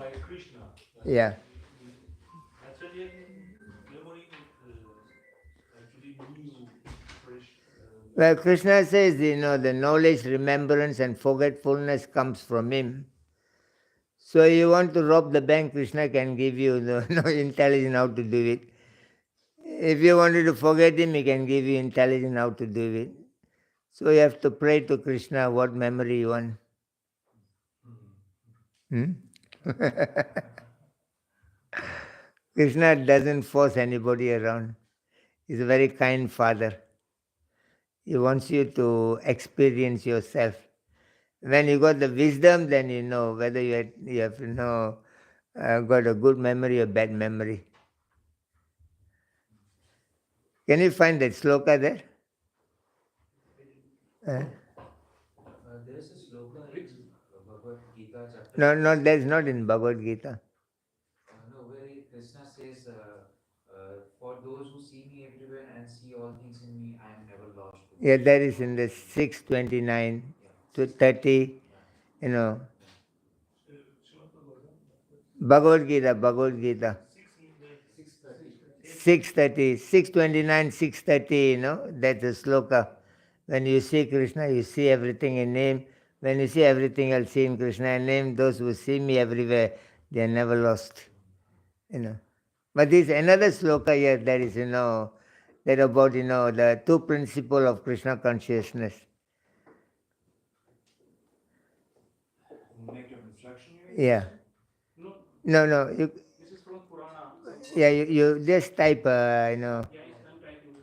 by Krishna. Yeah. Naturally, memory actually new, fresh. Well, Krishna says, the knowledge, remembrance and forgetfulness comes from him. So you want to rob the bank, Krishna can give you no intelligence how to do it. If you wanted to forget him, he can give you intelligence how to do it. So you have to pray to Krishna what memory you want. Hmm? Krishna doesn't force anybody around. He's a very kind father. He wants you to experience yourself. When you got the wisdom, then you know whether you have got a good memory or bad memory. Can you find that sloka there? There is a sloka in Bhagavad Gita chapter. No, that's not in Bhagavad Gita. No, where Krishna says, for those who see me everywhere and see all things in me, I am never lost. Yeah, that is in the 629 to 30, Bhagavad Gita. 630, 629, 630, that's a sloka. When you see Krishna, you see everything in name. When you see everything else, see in Krishna in name. Those who see me everywhere, they are never lost. But this another sloka here that is, that about, the two principles of Krishna consciousness. Make of instruction here? Yeah. No. You, This is from Purana. yeah, you just type, Yeah, I'm typing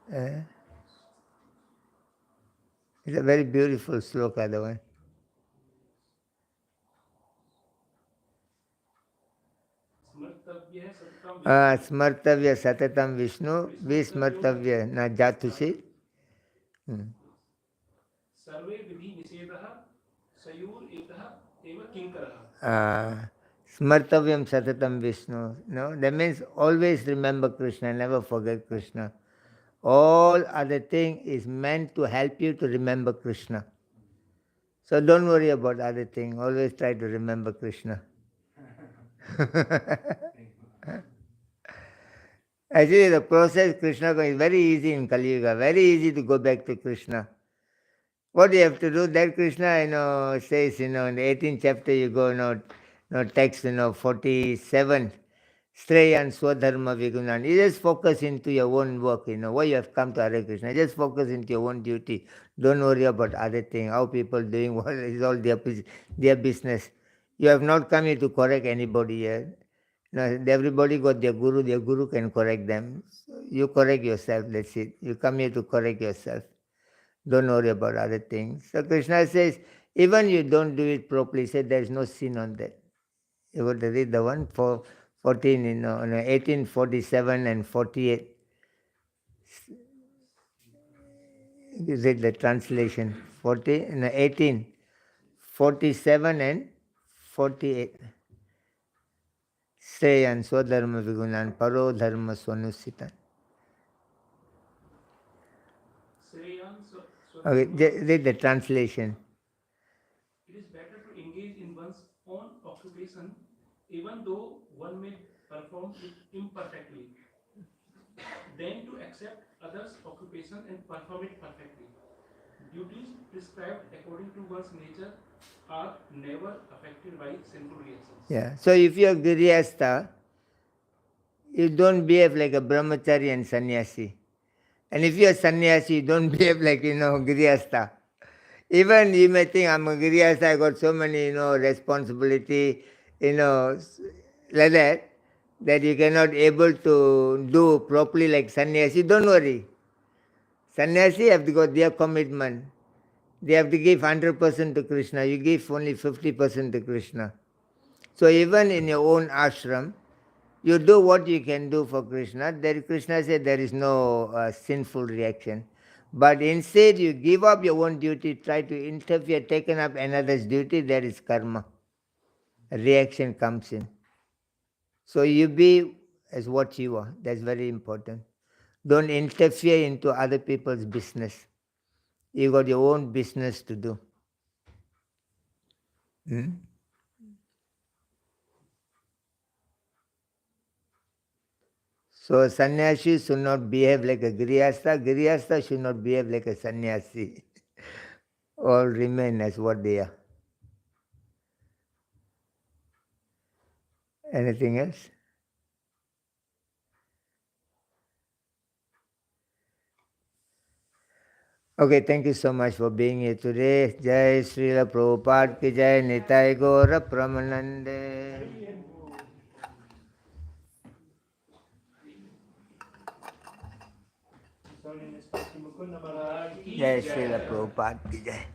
this. It's a very beautiful sloka, the one. Smartavya satatam Vishnu, vismartavya na jatusi. Sarve vidhi nisedaha sayur etaha eva kinkaraha. Smartavyam satatam Vishnu. No, that means always remember Krishna, never forget Krishna. All other thing is meant to help you to remember Krishna. So don't worry about other thing. Always try to remember Krishna. Actually, the process Krishna is very easy in Kali Yuga. Very easy to go back to Krishna. What you have to do, that Krishna, says, in the 18th chapter you go, text, 47, Streyan Swadharma Vigunan. You just focus into your own work, why you have come to Hare Krishna. Just focus into your own duty. Don't worry about other things, how people doing, what is all their business. You have not come here to correct anybody here. No, everybody got their guru can correct them. So you correct yourself, that's it. You come here to correct yourself. Don't worry about other things. So Krishna says, even you don't do it properly, say there is no sin on that. You got to read the one for 14, 18, 47 and 48. You read the translation. 18, 47 and 48. Sreyan swadharma vigunan paro dharma swanusitan. Okay, read the translation. It is better to engage in one's own occupation, even though one may perform it imperfectly, than to accept others' occupation and perform it perfectly. Duties prescribed according to one's nature are never affected by sinful reactions. Yeah. So if you are Grihastha, you don't behave like a brahmachari and sannyasi. And if you are sannyasi, you don't behave like, Grihastha. Even you may think, I'm a Grihastha, I got so many, responsibility, like that you cannot able to do properly like sannyasi. Don't worry. Sannyasi have to got their commitment. They have to give 100% to Krishna. You give only 50% to Krishna. So even in your own ashram, you do what you can do for Krishna. There, Krishna said there is no sinful reaction. But instead you give up your own duty, try to interfere, taken up another's duty, there is karma. A reaction comes in. So you be as what you are. That's very important. Don't interfere into other people's business. You got your own business to do. Hmm? So sannyasi should not behave like a grihastha, grihastha should not behave like a sannyasi. All remain as what they are. Anything else? Okay, thank you so much for being here today. Jai Srila Prabhupada ki Jai, Nitai Gaura Pramanande. Mukunda Maharaj ki Jai jai. Srila Prabhupada ki Jai.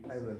I will.